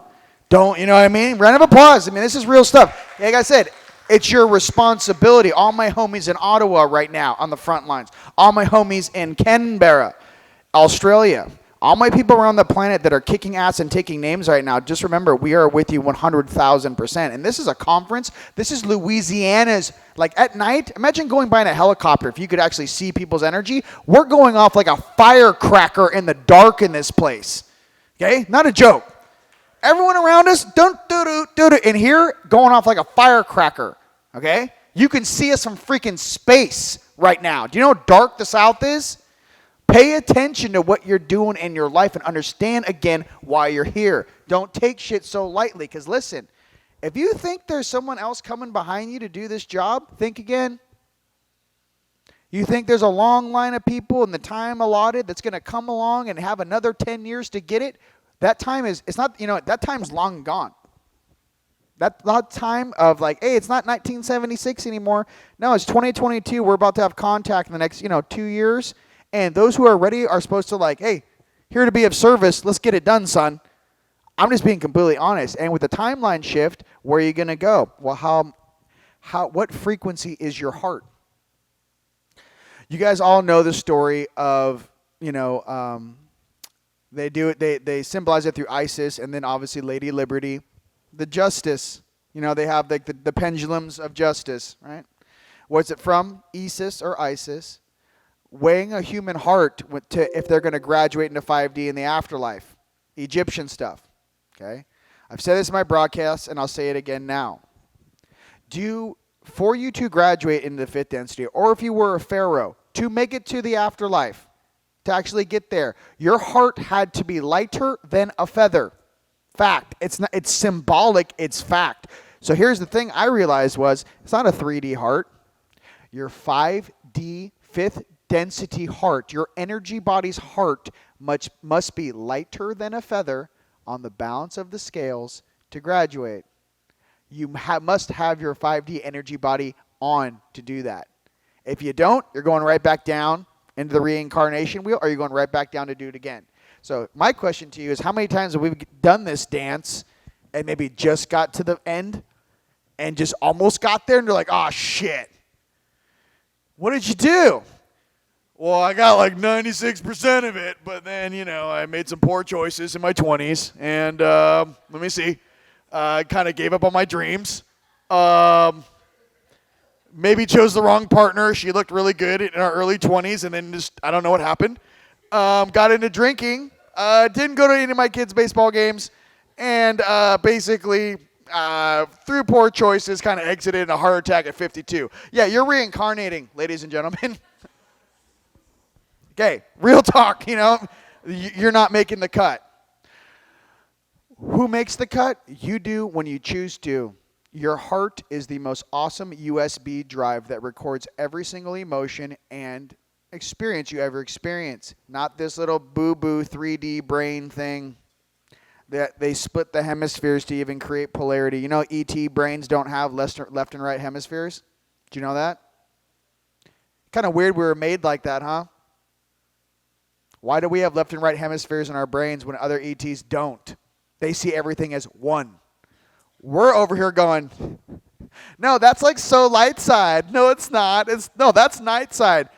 Don't, you know what I mean? Round of applause. This is real stuff. Like I said, it's your responsibility. All my homies in Ottawa right now on the front lines. All my homies in Canberra, Australia. All my people around the planet that are kicking ass and taking names right now, just remember, we are with you 100,000%. And this is a conference. This is Louisiana's, like at night, imagine going by in a helicopter if you could actually see people's energy. We're going off like a firecracker in the dark in this place. Okay? Not a joke. Everyone around us, in here, going off like a firecracker, okay? You can see us from freaking space right now. Do you know how dark the South is? Pay attention to what you're doing in your life and understand, again, why you're here. Don't take shit so lightly, because listen, if you think there's someone else coming behind you to do this job, think again. You think there's a long line of people in the time allotted that's going to come along and have another 10 years to get it? That time that time's long gone. That time of like, hey, it's not 1976 anymore. No, it's 2022. We're about to have contact in the next, 2 years. And those who are ready are supposed to like, hey, here to be of service. Let's get it done, son. I'm just being completely honest. And with the timeline shift, where are you going to go? Well, what frequency is your heart? You guys all know the story of, they do it. They symbolize it through Isis, and then obviously Lady Liberty, the justice. They have like the pendulums of justice, right? What's it from? Isis or Isis, weighing a human heart if they're going to graduate into 5D in the afterlife. Egyptian stuff. Okay, I've said this in my broadcast, and I'll say it again now. For you to graduate into the fifth density, or if you were a pharaoh, to make it to the afterlife, to actually get there, your heart had to be lighter than a feather. Fact. It's symbolic. It's fact. So here's the thing I realized was it's not a 3D heart. Your 5D, fifth density heart, your energy body's heart must be lighter than a feather on the balance of the scales to graduate. You must have your 5D energy body on to do that. If you don't, you're going right back down into the reincarnation wheel, or are you going right back down to do it again? So my question to you is, how many times have we done this dance and maybe just got to the end and just almost got there and you're like, oh, shit. What did you do? Well, I got like 96% of it, but then, I made some poor choices in my 20s. And let me see. I kind of gave up on my dreams. Maybe chose the wrong partner. She looked really good in our early 20s, and then just, I don't know what happened. Got into drinking. Didn't go to any of my kids' baseball games. And basically, through poor choices, kind of exited in a heart attack at 52. Yeah, you're reincarnating, ladies and gentlemen. Okay, real talk, you're not making the cut. Who makes the cut? You do when you choose to. Your heart is the most awesome USB drive that records every single emotion and experience you ever experience. Not this little boo-boo 3D brain thing that they split the hemispheres to even create polarity. You know, ET brains don't have left and right hemispheres? Do you know that? Kind of weird we were made like that, huh? Why do we have left and right hemispheres in our brains when other ETs don't? They see everything as one. We're over here going, no, that's like so light side. No, it's not. No, that's night side.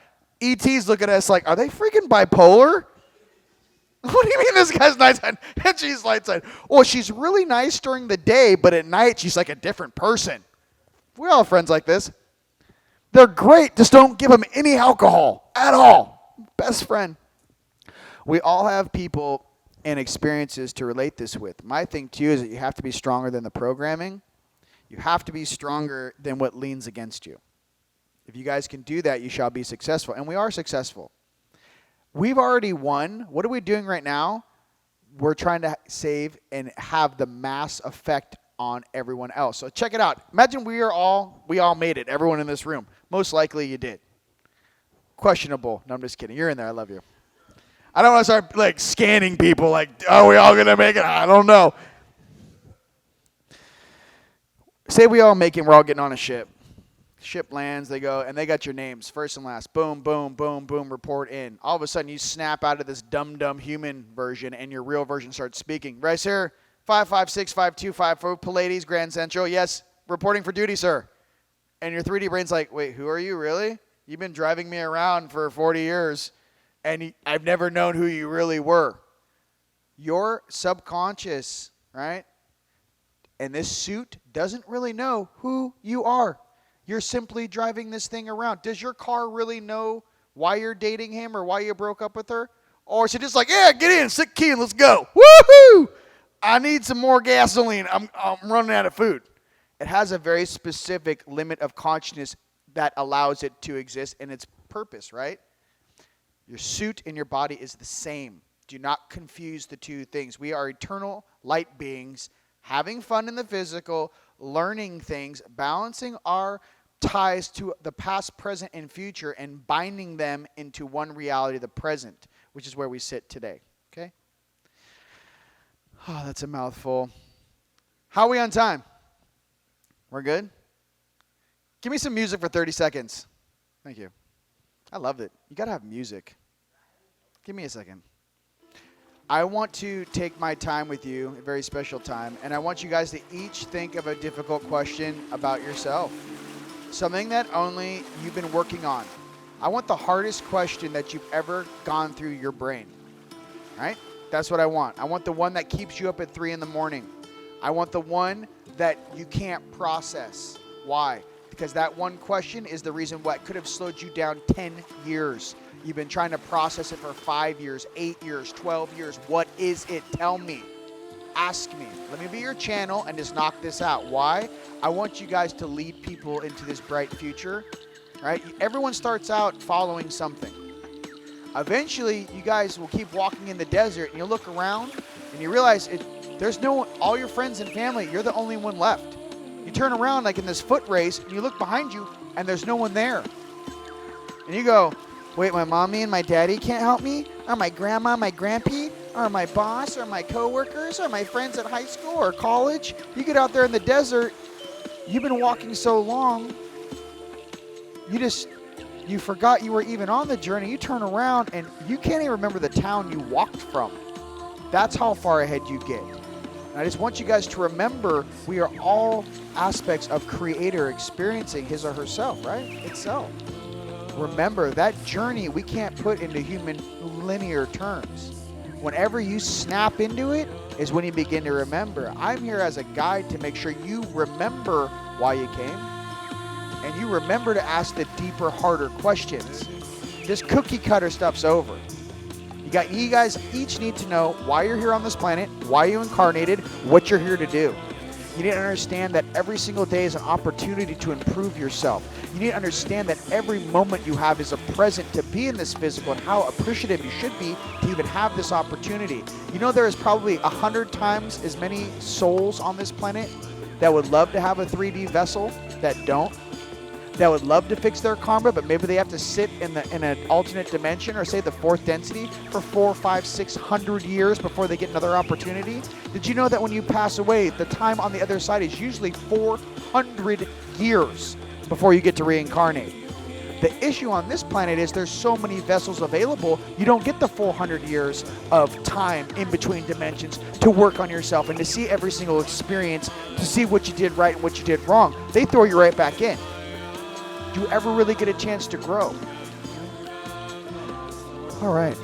ETs look at us like, are they freaking bipolar? What do you mean this guy's night side and she's light side? Well, she's really nice during the day, but at night she's like a different person. We all have friends like this. They're great. Just don't give them any alcohol at all. Best friend. We all have people and experiences to relate this with. My thing, too, is that you have to be stronger than the programming. You have to be stronger than what leans against you. If you guys can do that, you shall be successful. And we are successful. We've already won. What are we doing right now? We're trying to save and have the mass effect on everyone else. So check it out. Imagine we all made it, everyone in this room. Most likely you did. Questionable. No, I'm just kidding. You're in there. I love you. I don't want to start scanning people are we all going to make it? I don't know. Say we all make it, we're all getting on a ship. Ship lands, they go, and they got your names, first and last. Boom, boom, boom, boom, report in. All of a sudden, you snap out of this dumb human version, and your real version starts speaking. Right, sir? 5565254, Pallades, Grand Central. Yes, reporting for duty, sir. And your 3D brain's like, wait, who are you, really? You've been driving me around for 40 years, and I've never known who you really were. Your subconscious, right, and this suit doesn't really know who you are. You're simply driving this thing around. Does your car really know why you're dating him or why you broke up with her? Or is it just like, yeah, get in, stick key, and let's go. Woohoo! I need some more gasoline. I'm running out of food. It has a very specific limit of consciousness that allows it to exist in its purpose, right? Your suit and your body is the same. Do not confuse the two things. We are eternal light beings, having fun in the physical, learning things, balancing our ties to the past, present, and future, and binding them into one reality, the present, which is where we sit today. Okay? Oh, that's a mouthful. How are we on time? We're good? Give me some music for 30 seconds. Thank you. I loved it. You got to have music. Give me a second. I want to take my time with you, a very special time, and I want you guys to each think of a difficult question about yourself. Something that only you've been working on. I want the hardest question that you've ever gone through your brain. Right? That's what I want. I want the one that keeps you up at 3 in the morning. I want the one that you can't process. Why? Because that one question is the reason what could have slowed you down 10 years. You've been trying to process it for 5 years, 8 years, 12 years. What is it? Tell me. Ask me. Let me be your channel and just knock this out. Why? I want you guys to lead people into this bright future. Right? Everyone starts out following something. Eventually, you guys will keep walking in the desert and you'll look around and you realize there's no one, all your friends and family, you're the only one left. You turn around like in this foot race and you look behind you and there's no one there. And you go, wait, my mommy and my daddy can't help me? Or my grandma, my grandpa? Or my boss? Or my coworkers? Or my friends at high school or college? You get out there in the desert, you've been walking so long, you forgot you were even on the journey. You turn around and you can't even remember the town you walked from. That's how far ahead you get. And I just want you guys to remember we are all aspects of Creator experiencing his or herself, right? Itself. Remember, that journey we can't put into human linear terms. Whenever you snap into it is when you begin to remember. I'm here as a guide to make sure you remember why you came. And you remember to ask the deeper, harder questions. This cookie cutter stuff's over. You guys each need to know why you're here on this planet, why you incarnated, what you're here to do.
You need to understand that every single day is an opportunity to improve yourself. You need to understand that every moment you have is a present to be in this physical, and how appreciative you should be to even have this opportunity. You know, there is probably 100 times as many souls on this planet that would love to have a 3D vessel that don't, that would love to fix their karma, but maybe they have to sit in an alternate dimension, or say the fourth density, for 400, 500, 600 years before they get another opportunity. Did you know that when you pass away, the time on the other side is usually 400 years before you get to reincarnate? The issue on this planet is there's so many vessels available, you don't get the 400 years of time in between dimensions to work on yourself and to see every single experience, to see what you did right and what you did wrong. They throw you right back in. Do you ever really get a chance to grow? All right.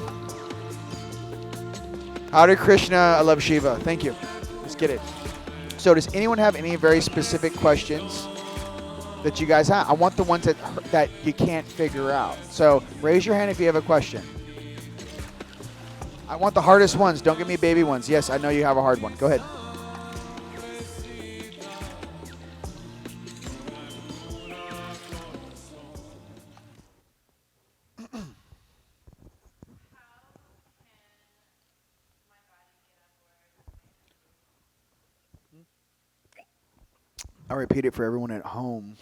Hare Krishna, I love Shiva. Thank you. Let's get it. So does anyone have any very specific questions that you guys have? I want the ones that you can't figure out. So raise your hand if you have a question. I want the hardest ones. Don't give me baby ones. Yes, I know you have a hard one. Go ahead. I'll repeat it for everyone at home.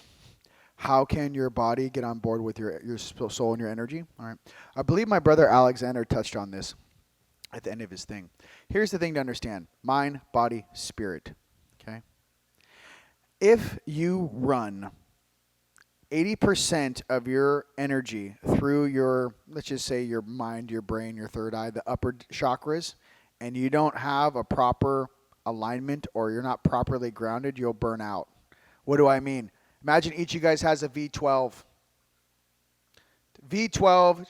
How can your body get on board with your soul and your energy? All right. I believe my brother Alexander touched on this at the end of his thing. Here's the thing to understand. Mind, body, spirit. Okay? If you run 80% of your energy through your, let's just say your mind, your brain, your third eye, the upper chakras, and you don't have a proper alignment, or you're not properly grounded, you'll burn out. What do I mean? Imagine each of you guys has a V12. V12,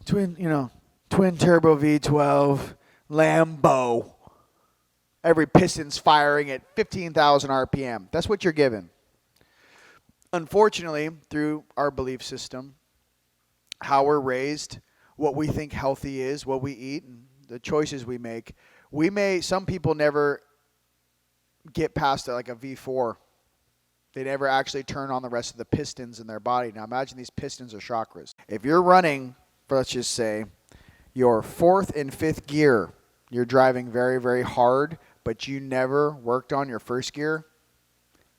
twin turbo V12, Lambo. Every piston's firing at 15,000 RPM. That's what you're given. Unfortunately, through our belief system, how we're raised, what we think healthy is, what we eat, and the choices we make, some people never get past like a V4. They never actually turn on the rest of the pistons in their body. Now imagine these pistons are chakras. If you're running, let's just say, your fourth and fifth gear, you're driving very, very hard, but you never worked on your first gear,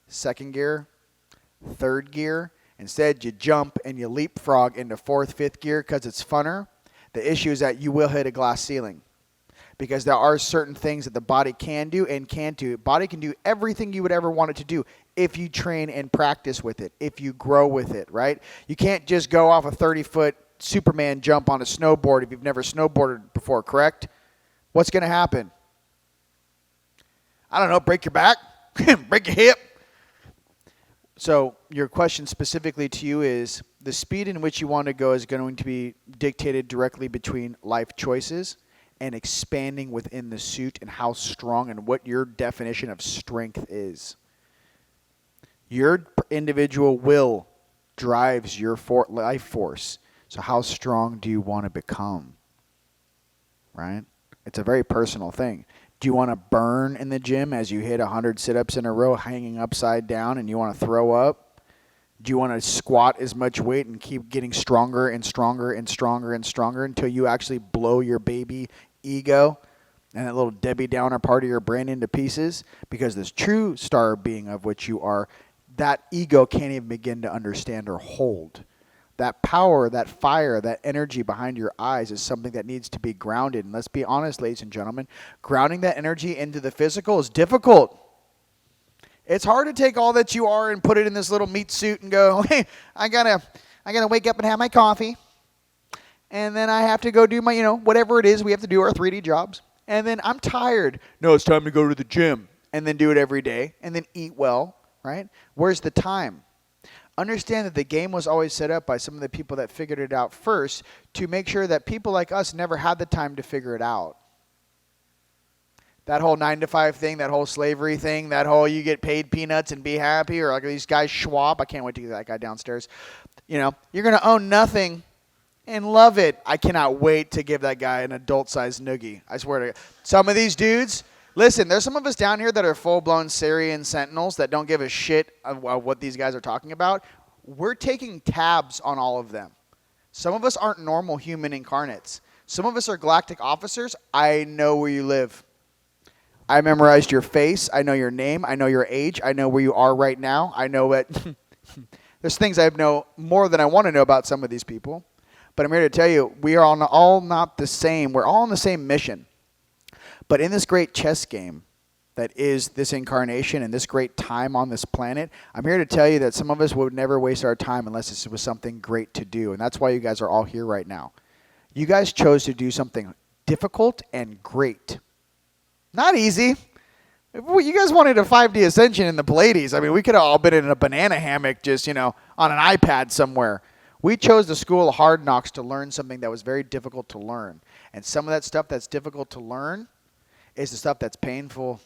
second gear, third gear. Instead, you jump and you leapfrog into fourth, fifth gear because it's funner. The issue is that you will hit a glass ceiling, because there are certain things that the body can do and can't do. The body can do everything you would ever want it to do if you train and practice with it, if you grow with it, right? You can't just go off a 30-foot Superman jump on a snowboard if you've never snowboarded before, correct? What's going to happen? I don't know, break your back, break your hip. So your question specifically to you is, the speed in which you want to go is going to be dictated directly between life choices and expanding within the suit, and how strong and what your definition of strength is. Your individual will drives your life force. So how strong do you want to become? Right? It's a very personal thing. Do you want to burn in the gym as you hit 100 sit-ups in a row hanging upside down and you want to throw up? Do you want to squat as much weight and keep getting stronger and stronger and stronger and stronger until you actually blow your baby ego and that little Debbie Downer part of your brain into pieces? Because this true star being of which you are, that ego can't even begin to understand or hold. That power, that fire, that energy behind your eyes is something that needs to be grounded. And let's be honest, ladies and gentlemen, grounding that energy into the physical is difficult. It's hard to take all that you are and put it in this little meat suit and go, hey, I gotta wake up and have my coffee. And then I have to go do my, whatever it is, we have to do our 3D jobs. And then I'm tired. No, it's time to go to the gym. And then do it every day. And then eat well, right? Where's the time? Understand that the game was always set up by some of the people that figured it out first to make sure that people like us never had the time to figure it out. That whole 9-to-5 thing, that whole slavery thing, that whole you get paid peanuts and be happy, or like these guys Schwab, I can't wait to get that guy downstairs. You're going to own nothing and love it. I cannot wait to give that guy an adult-sized noogie. I swear to God. Some of these dudes, Listen, there's some of us down here that are full-blown Syrian sentinels that don't give a shit of what these guys are talking about. We're taking tabs on all of them. Some of us aren't normal human incarnates. Some of us are galactic officers. I know where you live. I memorized your face. I know your name. I know your age. I know where you are right now. I know what... There's things I know more than I want to know about some of these people. But I'm here to tell you, we are all not the same. We're all on the same mission. But in this great chess game that is this incarnation and this great time on this planet, I'm here to tell you that some of us would never waste our time unless this was something great to do. And that's why you guys are all here right now. You guys chose to do something difficult and great. Not easy. You guys wanted a 5D Ascension in the Pleiades. I mean, we could have all been in a banana hammock just, on an iPad somewhere. We chose the school of hard knocks to learn something that was very difficult to learn. And some of that stuff that's difficult to learn is the stuff that's painful.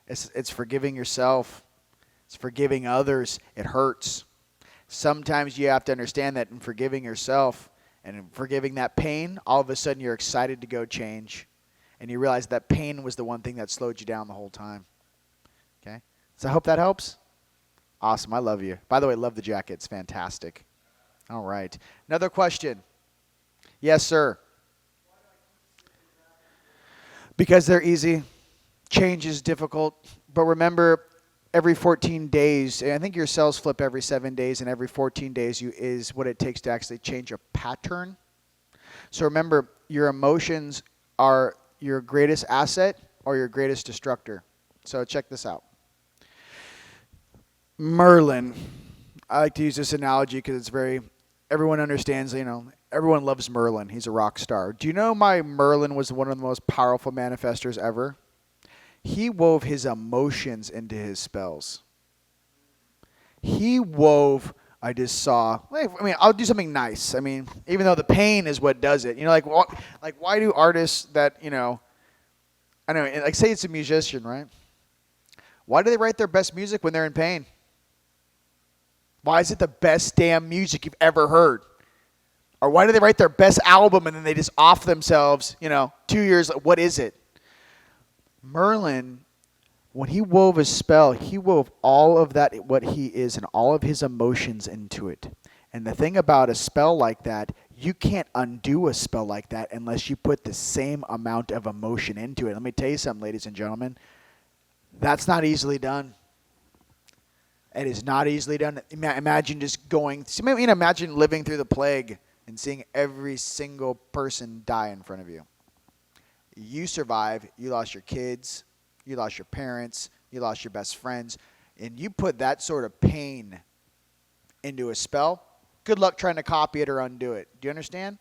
It's forgiving yourself. It's forgiving others. It hurts. Sometimes you have to understand that in forgiving yourself and in forgiving that pain, all of a sudden you're excited to go change. And you realize that pain was the one thing that slowed you down the whole time. Okay? So I hope that helps. Awesome. I love you. By the way, love the jacket. It's fantastic. All right. Another question. Yes, sir. Because they're easy. Change is difficult. But remember, every 14 days, and I think your cells flip every 7 days, and every 14 days is what it takes to actually change a pattern. So remember, your emotions are your greatest asset or your greatest destructor. So check this out. Merlin. I like to use this analogy because it's everyone understands, everyone loves Merlin. He's a rock star. Do you know my Merlin was one of the most powerful manifestors ever? He wove his emotions into his spells. I just saw, I'll do something nice. Even though the pain is what does it. Why do artists that, I know, like say it's a musician, right? Why do they write their best music when they're in pain? Why is it the best damn music you've ever heard? Or why do they write their best album and then they just off themselves, 2 years, what is it? Merlin, when he wove a spell, he wove all of that, what he is, and all of his emotions into it. And the thing about a spell like that, you can't undo a spell like that unless you put the same amount of emotion into it. Let me tell you something, ladies and gentlemen. That's not easily done. It is not easily done. Imagine imagine living through the plague and seeing every single person die in front of you. You survive. You lost your kids. You lost your parents. You lost your best friends. And you put that sort of pain into a spell, good luck trying to copy it or undo it. Do you understand?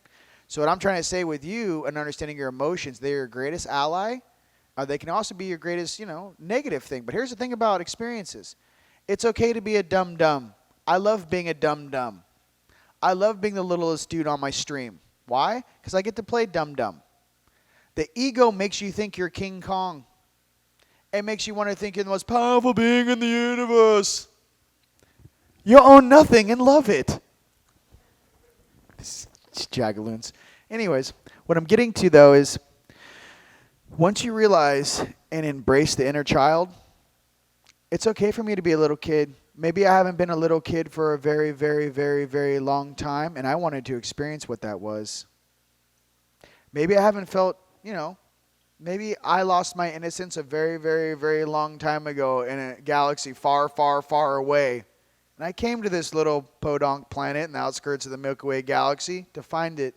So what I'm trying to say with you and understanding your emotions, they're your greatest ally. They can also be your greatest, negative thing. But here's the thing about experiences. It's okay to be a dum-dum. I love being a dum-dum. I love being the littlest dude on my stream. Why? Because I get to play dum-dum. The ego makes you think you're King Kong. It makes you want to think you're the most powerful being in the universe. You own nothing and love it. It's jagaloons. Anyways, what I'm getting to, though, is once you realize and embrace the inner child, it's okay for me to be a little kid. Maybe I haven't been a little kid for a very, very, very, very long time, and I wanted to experience what that was. Maybe I haven't felt, maybe I lost my innocence a very, very, very long time ago in a galaxy far, far, far away. And I came to this little podunk planet in the outskirts of the Milky Way galaxy to find it.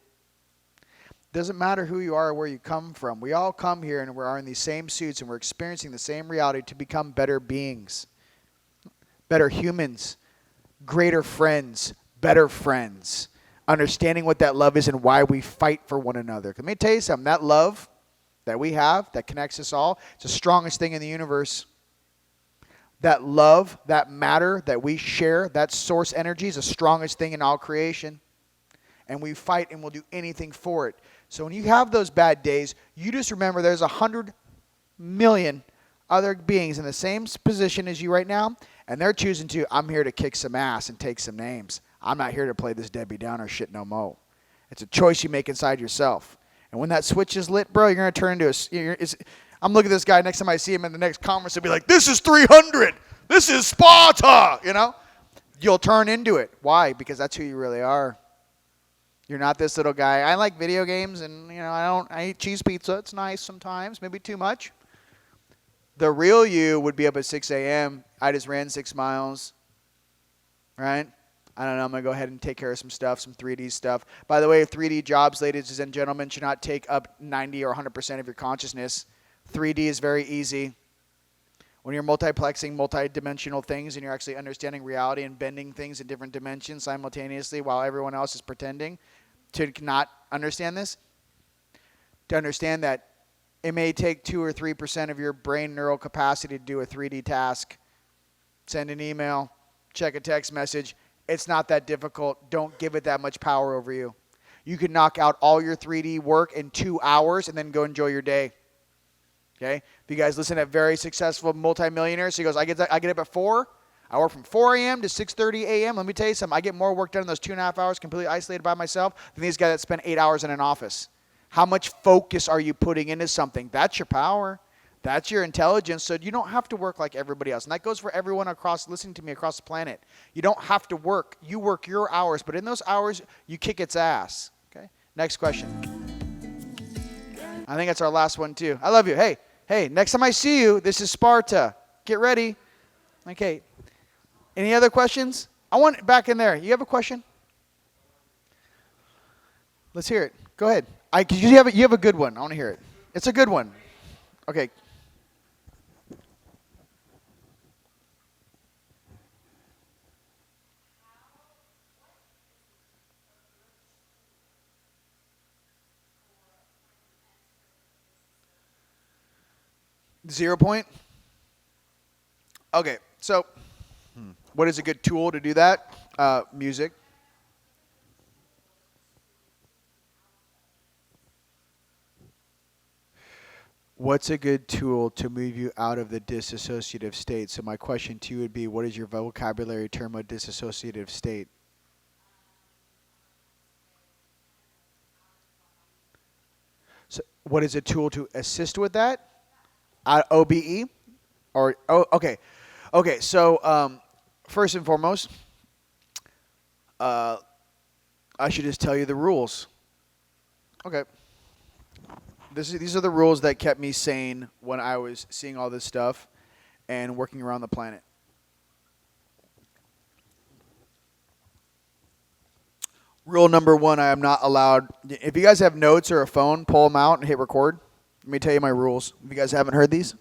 Doesn't matter who you are or where you come from. We all come here and we are in these same suits and we're experiencing the same reality to become better beings, better humans, greater friends, better friends, understanding what that love is and why we fight for one another. Let me tell you something. That love that we have that connects us all, it's the strongest thing in the universe. That love, that matter that we share, that source energy is the strongest thing in all creation. And we fight and we'll do anything for it. So when you have those bad days, you just remember there's 100 million other beings in the same position as you right now, and they're choosing to, I'm here to kick some ass and take some names. I'm not here to play this Debbie Downer shit no mo. It's a choice you make inside yourself. And when that switch is lit, bro, you're going to turn into I'm looking at this guy. Next time I see him in the next conference, he'll be like, this is 300. This is Sparta, you know? You'll turn into it. Why? Because that's who you really are. You're not this little guy. I like video games, and I eat cheese pizza. It's nice sometimes, maybe too much. The real you would be up at 6 a.m. I just ran 6 miles, right? I don't know. I'm going to go ahead and take care of some stuff, some 3D stuff. By the way, 3D jobs, ladies and gentlemen, should not take up 90 or 100% of your consciousness. 3D is very easy. When you're multiplexing multidimensional things and you're actually understanding reality and bending things in different dimensions simultaneously while everyone else is pretending to not understand this, to understand that it may take 2 or 3% of your brain neural capacity to do a 3D task. Send an email, check a text message. It's not that difficult. Don't give it that much power over you. You can knock out all your 3D work in 2 hours and then go enjoy your day. Okay? If you guys listen to very successful multimillionaires, he goes, I get up at 4. I work from 4 a.m. to 6:30 a.m. Let me tell you something. I get more work done in those 2.5 hours completely isolated by myself than these guys that spend 8 hours in an office. How much focus are you putting into something? That's your power. That's your intelligence. So you don't have to work like everybody else. And that goes for everyone listening to me across the planet. You don't have to work. You work your hours. But in those hours, you kick its ass. Okay? Next question. I think that's our last one, too. I love you. Hey, next time I see you, this is Sparta. Get ready. Okay. Any other questions? I want back in there. You have a question? Let's hear it. Go ahead. You have a good one. I want to hear it. It's a good one. Okay. Zero point? Okay, so what is a good tool to do that? Music. What's a good tool to move you out of the dissociative state? So my question to you would be, what is your vocabulary term of dissociative state? So what is a tool to assist with that? OBE? Okay. Okay, so first and foremost, I should just tell you the rules. Okay. These are the rules that kept me sane when I was seeing all this stuff and working around the planet. Rule number 1, I am not allowed. If you guys have notes or a phone, pull them out and hit record. Let me tell you my rules. If you guys haven't heard these.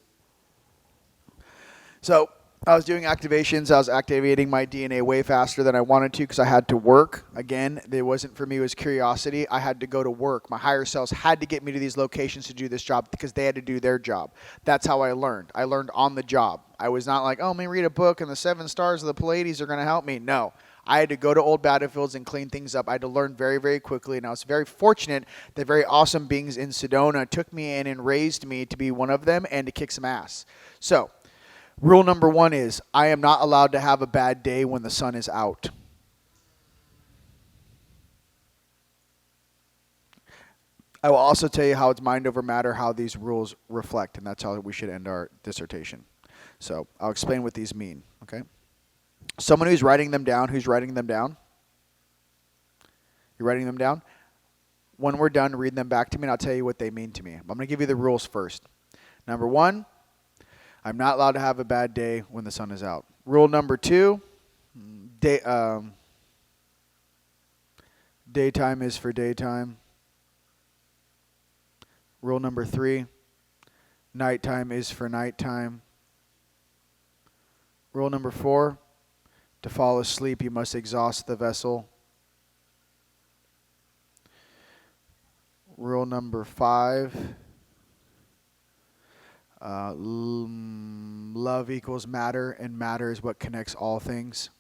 So I was doing activations. I was activating my DNA way faster than I wanted to because I had to work. Again, it wasn't for me. It was curiosity. I had to go to work. My higher selves had to get me to these locations to do this job because they had to do their job. That's how I learned. I learned on the job. I was not like, let me read a book and the 7 stars of the Pleiades are going to help me. No. I had to go to old battlefields and clean things up. I had to learn very, very quickly. And I was very fortunate that very awesome beings in Sedona took me in and raised me to be one of them and to kick some ass. So, rule number 1 is I am not allowed to have a bad day when the sun is out. I will also tell you how it's mind over matter, how these rules reflect, and that's how we should end our dissertation. So I'll explain what these mean, okay? Someone who's writing them down, who's writing them down? You're writing them down? When we're done, read them back to me, and I'll tell you what they mean to me. I'm going to give you the rules first. Number 1, I'm not allowed to have a bad day when the sun is out. Rule number 2, daytime is for daytime. Rule number 3, nighttime is for nighttime. Rule number 4, to fall asleep, you must exhaust the vessel. Rule number 5, love equals matter, and matter is what connects all things.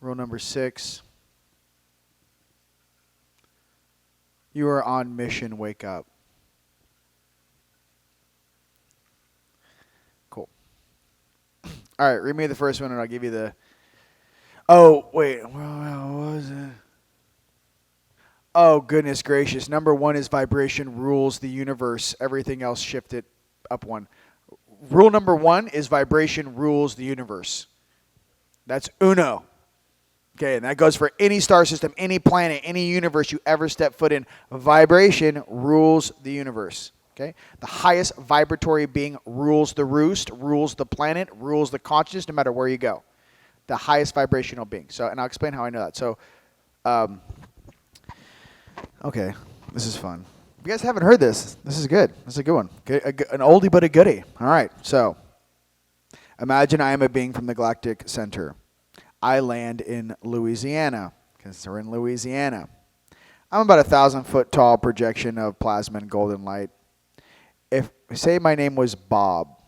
Rule number 6, you are on mission, wake up. Cool. All right, read me the first one and I'll give you the... Oh, wait. What was it? Oh, goodness gracious. Number 1 is vibration rules the universe. Everything else shifted up 1. Rule number 1 is vibration rules the universe. That's uno. Okay, and that goes for any star system, any planet, any universe you ever step foot in. Vibration rules the universe. Okay? The highest vibratory being rules the roost, rules the planet, rules the consciousness, no matter where you go. The highest vibrational being. So, and I'll explain how I know that. So, okay, this is fun. If you guys haven't heard this, this is good. This is a good one. An oldie but a goodie. All right, so imagine I am a being from the galactic center. I land in Louisiana, because we're in Louisiana. I'm about 1,000-foot tall projection of plasma and golden light. If, say my name was Bob.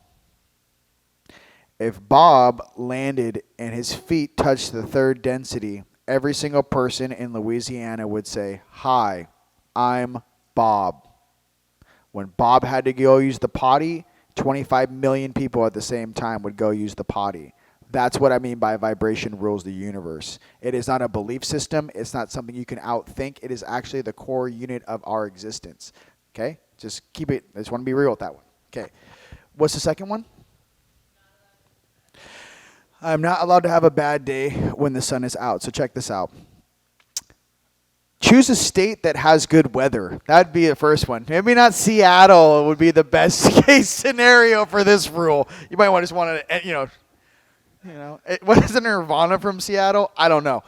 If Bob landed and his feet touched the 3rd density, every single person in Louisiana would say, "Hi, I'm Bob." When Bob had to go use the potty, 25 million people at the same time would go use the potty. That's what I mean by vibration rules the universe. It is not a belief system. It's not something you can outthink. It is actually the core unit of our existence. Okay? Just keep it. I just want to be real with that one. Okay. What's the second one? I'm not allowed to have a bad day when the sun is out. So check this out. Choose a state that has good weather. That'd be the first one. Maybe not Seattle would be the best case scenario for this rule. You might just want to, what is Nirvana from Seattle? I don't know,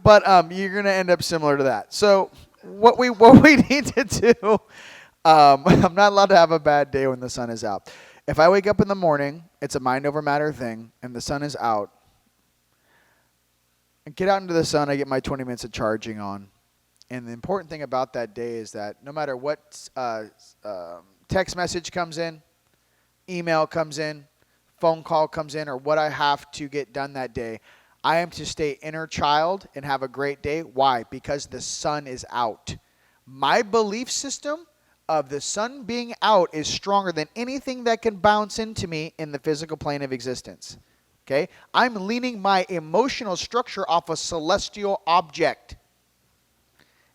but you're gonna end up similar to that. So what we need to do, I'm not allowed to have a bad day when the sun is out. If I wake up in the morning, it's a mind over matter thing, and the sun is out. I get out into the sun, I get my 20 minutes of charging on, and the important thing about that day is that no matter what text message comes in, email comes in, phone call comes in, or what I have to get done that day, I am to stay inner child and have a great day. Why? Because the sun is out. My belief system of the sun being out is stronger than anything that can bounce into me in the physical plane of existence. Okay? I'm leaning my emotional structure off a celestial object.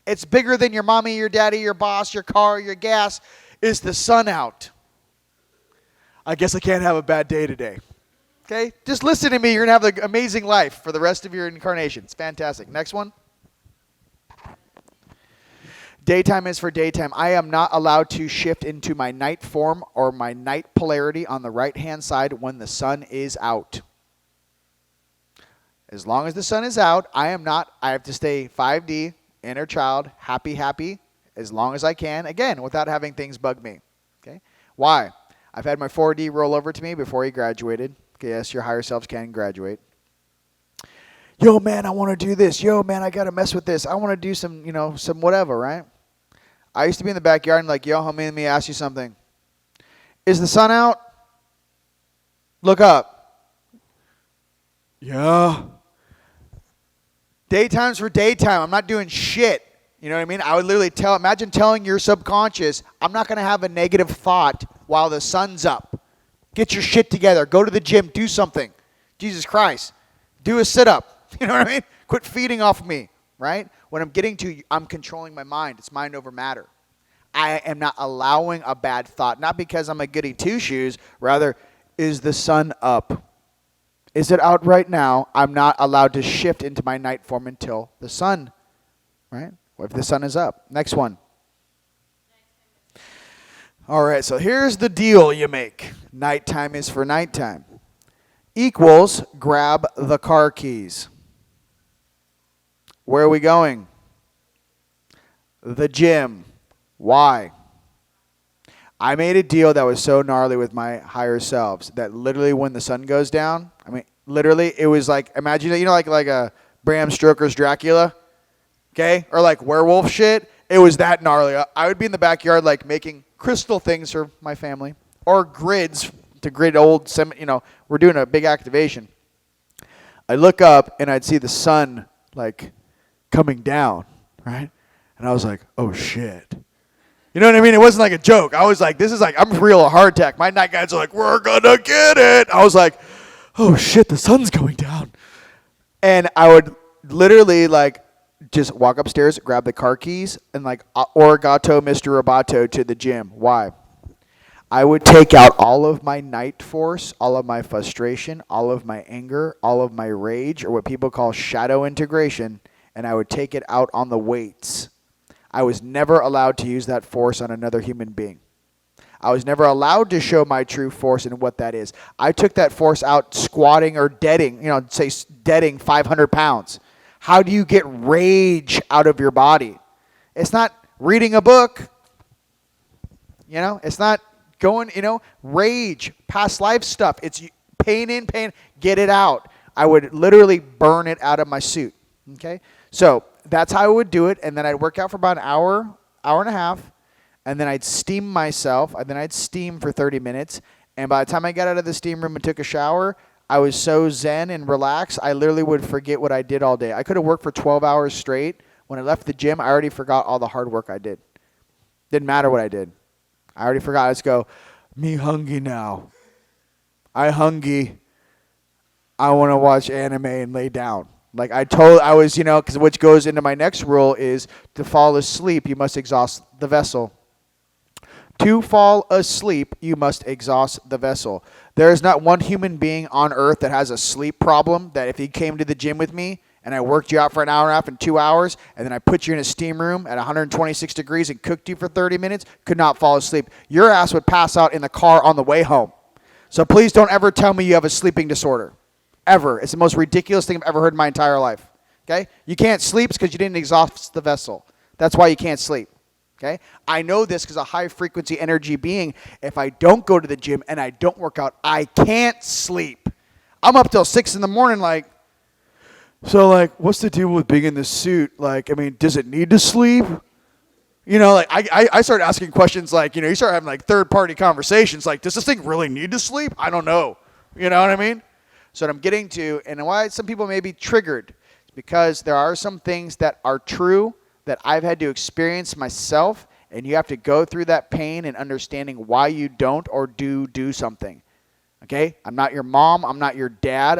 It's bigger than your mommy, your daddy, your boss, your car, your gas. Is the sun out? I guess I can't have a bad day today. Okay? Just listen to me. You're going to have an amazing life for the rest of your incarnation. It's fantastic. Next one. Daytime is for daytime. I am not allowed to shift into my night form or my night polarity on the right-hand side when the sun is out. As long as the sun is out, I have to stay 5D, inner child, happy, as long as I can. Again, without having things bug me. Okay? Why? I've had my 4D roll over to me before he graduated. Okay, yes, your higher selves can graduate. Yo, man, I want to do this. Yo, man, I got to mess with this. I want to do some whatever, right? I used to be in the backyard and like, yo, homie, let me ask you something. Is the sun out? Look up. Yeah. Daytime's for daytime. I'm not doing shit. You know what I mean? I would literally imagine telling your subconscious, I'm not going to have a negative thought while the sun's up. Get your shit together. Go to the gym. Do something. Jesus Christ. Do a sit-up. You know what I mean? Quit feeding off me, right? What I'm getting to, I'm controlling my mind. It's mind over matter. I am not allowing a bad thought. Not because I'm a goody two-shoes. Rather, is the sun up? Is it out right now? I'm not allowed to shift into my night form until the sun, right? If the sun is up. Next one. All right, so here's the deal you make. Nighttime is for nighttime. Equals grab the car keys. Where are we going? The gym. Why? I made a deal that was so gnarly with my higher selves that literally when the sun goes down, literally it was like, imagine, like a Bram Stoker's Dracula, okay? Or like werewolf shit. It was that gnarly. I would be in the backyard like making crystal things for my family or grids to grid old, we're doing a big activation. I look up and I'd see the sun like coming down, right? And I was like, oh shit. You know what I mean? It wasn't like a joke. I was like, this is like, I'm real a heart attack. My night guides are like, we're gonna get it. I was like, oh shit, the sun's going down. And I would literally like just walk upstairs, grab the car keys, and like origato Mr. Roboto to the gym. Why? I would take out all of my night force, all of my frustration, all of my anger, all of my rage, or what people call shadow integration, and I would take it out on the weights. I was never allowed to use that force on another human being. I was never allowed to show my true force and what that is. I took that force out squatting or deading, say deading 500 pounds. How do you get rage out of your body? It's not reading a book. It's not going, rage, past life stuff. It's pain in, pain, get it out. I would literally burn it out of my suit. Okay? So that's how I would do it. And then I'd work out for about an hour, hour and a half. And then I'd steam myself. And then I'd steam for 30 minutes. And by the time I got out of the steam room and took a shower, I was so zen and relaxed, I literally would forget what I did all day. I could have worked for 12 hours straight. When I left the gym, I already forgot all the hard work I did. Didn't matter what I did. I already forgot. Let's go, me hungry now. I hungry. I want to watch anime and lay down. Like I was, because which goes into my next rule is to fall asleep, you must exhaust the vessel. To fall asleep, you must exhaust the vessel. There is not one human being on earth that has a sleep problem that if he came to the gym with me and I worked you out for an hour and a half and 2 hours, and then I put you in a steam room at 126 degrees and cooked you for 30 minutes, could not fall asleep. Your ass would pass out in the car on the way home. So please don't ever tell me you have a sleeping disorder. Ever. It's the most ridiculous thing I've ever heard in my entire life. Okay? You can't sleep because you didn't exhaust the vessel. That's why you can't sleep. Okay? I know this because a high frequency energy being, if I don't go to the gym and I don't work out, I can't sleep. I'm up till 6 in the morning what's the deal with being in this suit? Does it need to sleep? I started asking questions you start having third party conversations does this thing really need to sleep? I don't know. You know what I mean? So what I'm getting to, and why some people may be triggered, is because there are some things that are true that I've had to experience myself, and you have to go through that pain and understanding why you don't or do something. Okay? I'm not your mom. I'm not your dad.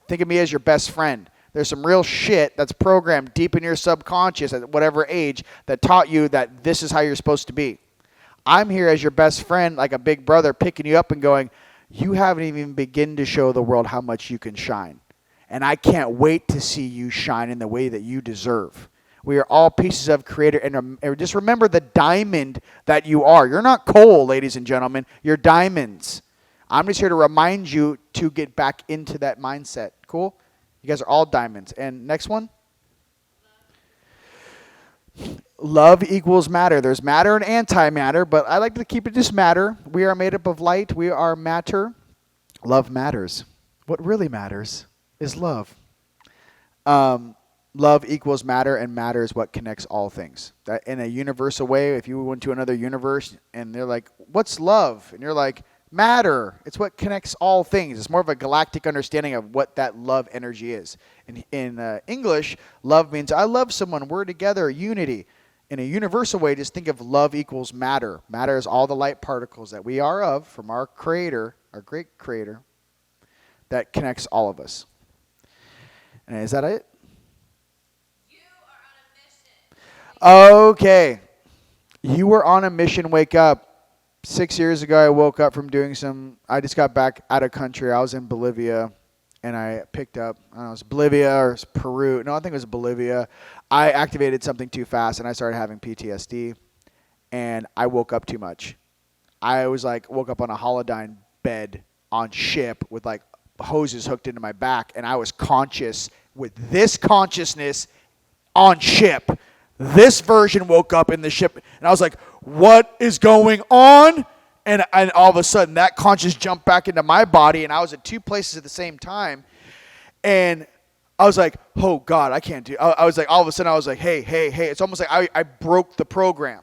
Think of me as your best friend. There's some real shit that's programmed deep in your subconscious at whatever age that taught you that this is how you're supposed to be. I'm here as your best friend, like a big brother, picking you up and going, you haven't even begun to show the world how much you can shine. And I can't wait to see you shine in the way that you deserve. We are all pieces of Creator. And just remember the diamond that you are. You're not coal, ladies and gentlemen. You're diamonds. I'm just here to remind you to get back into that mindset. Cool? You guys are all diamonds. And next one. Love equals matter. There's matter and antimatter, but I like to keep it just matter. We are made up of light. We are matter. Love matters. What really matters is love. Love equals matter, and matter is what connects all things. That in a universal way, if you went to another universe and they're like, what's love? And you're like, matter. It's what connects all things. It's more of a galactic understanding of what that love energy is. In English, love means I love someone. We're together, unity. In a universal way, just think of love equals matter. Matter is all the light particles that we are of from our Creator, our great Creator, that connects all of us. And is that it?
You are on a mission.
Okay. You were on a mission, wake up. 6 years ago, I woke up from I just got back out of country. I was in Bolivia, and I picked up, I don't know, it was Bolivia or it was Peru. No, I think it was Bolivia. I activated something too fast, and I started having PTSD, and I woke up too much. I was woke up on a holodyne bed on ship with hoses hooked into my back, and I was conscious with this consciousness on ship. This version woke up in the ship, and I was like, what is going on? And all of a sudden, that conscious jumped back into my body, and I was at two places at the same time. And I was like, oh, God, I can't do it. I was like, all of a sudden, I was like, hey. It's almost like I broke the program.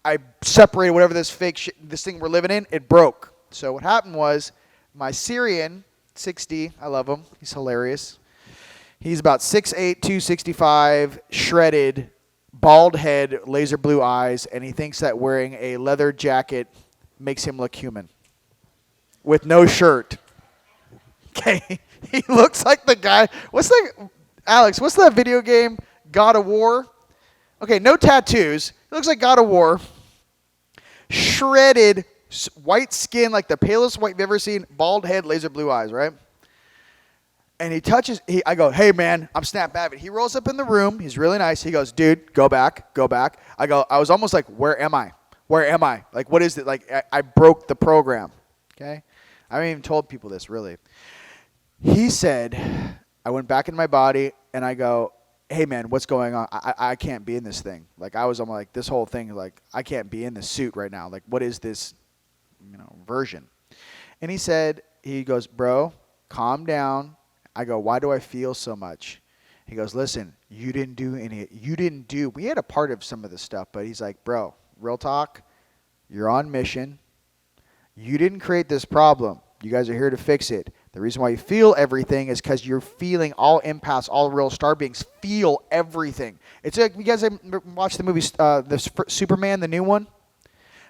I separated whatever this fake shit, this thing we're living in, it broke. So what happened was my Syrian, 6D, I love him. He's hilarious. He's about 6'8", 265, shredded, bald head, laser blue eyes, and he thinks that wearing a leather jacket makes him look human with no shirt. Okay, he looks like the guy. Alex, what's that video game? God of War. Okay, no tattoos. He looks like God of War. Shredded, white skin, like the palest white you've ever seen. Bald head, laser blue eyes, right? And he touches, I go, hey, man, I'm Snap Babbitt. He rolls up in the room. He's really nice. He goes, dude, go back, go back. I was almost like, where am I? Where am I? Like, what is it? Like, I broke the program, okay? I haven't even told people this, really. He said, I went back in my body, and I go, hey, man, what's going on? I can't be in this thing. Like, I was almost like, this whole thing, like, I can't be in this suit right now. Like, what is this, version? And he goes, bro, calm down. I go, why do I feel so much? He goes, listen, we had a part of some of this stuff, but he's like, bro, real talk, you're on mission. You didn't create this problem. You guys are here to fix it. The reason why you feel everything is because you're feeling all empaths, all real star beings feel everything. It's like, you guys watched the movie, Superman, the new one?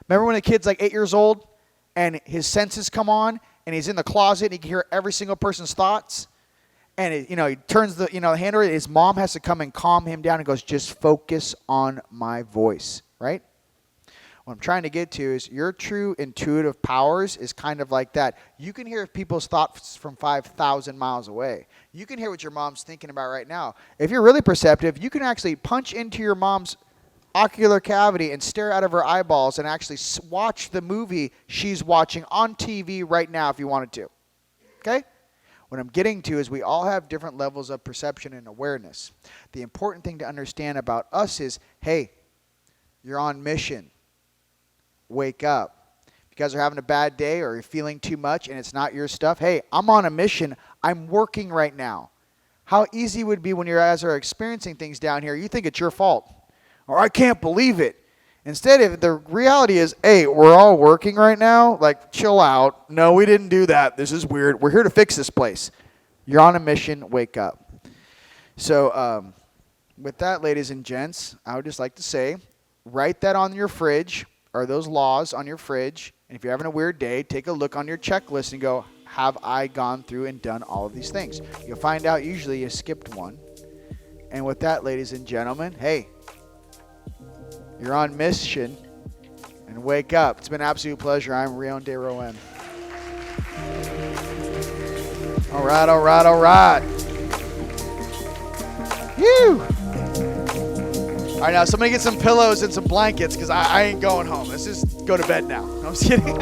Remember when the kid's like 8 years old and his senses come on and he's in the closet and he can hear every single person's thoughts? And he turns the handle. His mom has to come and calm him down and goes, just focus on my voice, right? What I'm trying to get to is your true intuitive powers is kind of like that. You can hear people's thoughts from 5,000 miles away. You can hear what your mom's thinking about right now. If you're really perceptive, you can actually punch into your mom's ocular cavity and stare out of her eyeballs and actually watch the movie she's watching on TV right now if you wanted to. Okay? What I'm getting to is we all have different levels of perception and awareness. The important thing to understand about us is, hey, you're on mission. Wake up. If you guys are having a bad day or you're feeling too much and it's not your stuff, hey, I'm on a mission. I'm working right now. How easy would it be when you guys are experiencing things down here, you think it's your fault. Or I can't believe it. Instead, if the reality is, hey, we're all working right now, like, chill out. No, we didn't do that. This is weird. We're here to fix this place. You're on a mission. Wake up. So with that, ladies and gents, I would just like to say, write that on your fridge, or those laws on your fridge. And if you're having a weird day, take a look on your checklist and go, have I gone through and done all of these things? You'll find out usually you skipped one. And with that, ladies and gentlemen, hey, you're on mission, and wake up. It's been an absolute pleasure. I'm Rion de Rouen. All right, all right, all right. Whew. All right, now somebody get some pillows and some blankets because I ain't going home. Let's just go to bed now. No, I'm just kidding.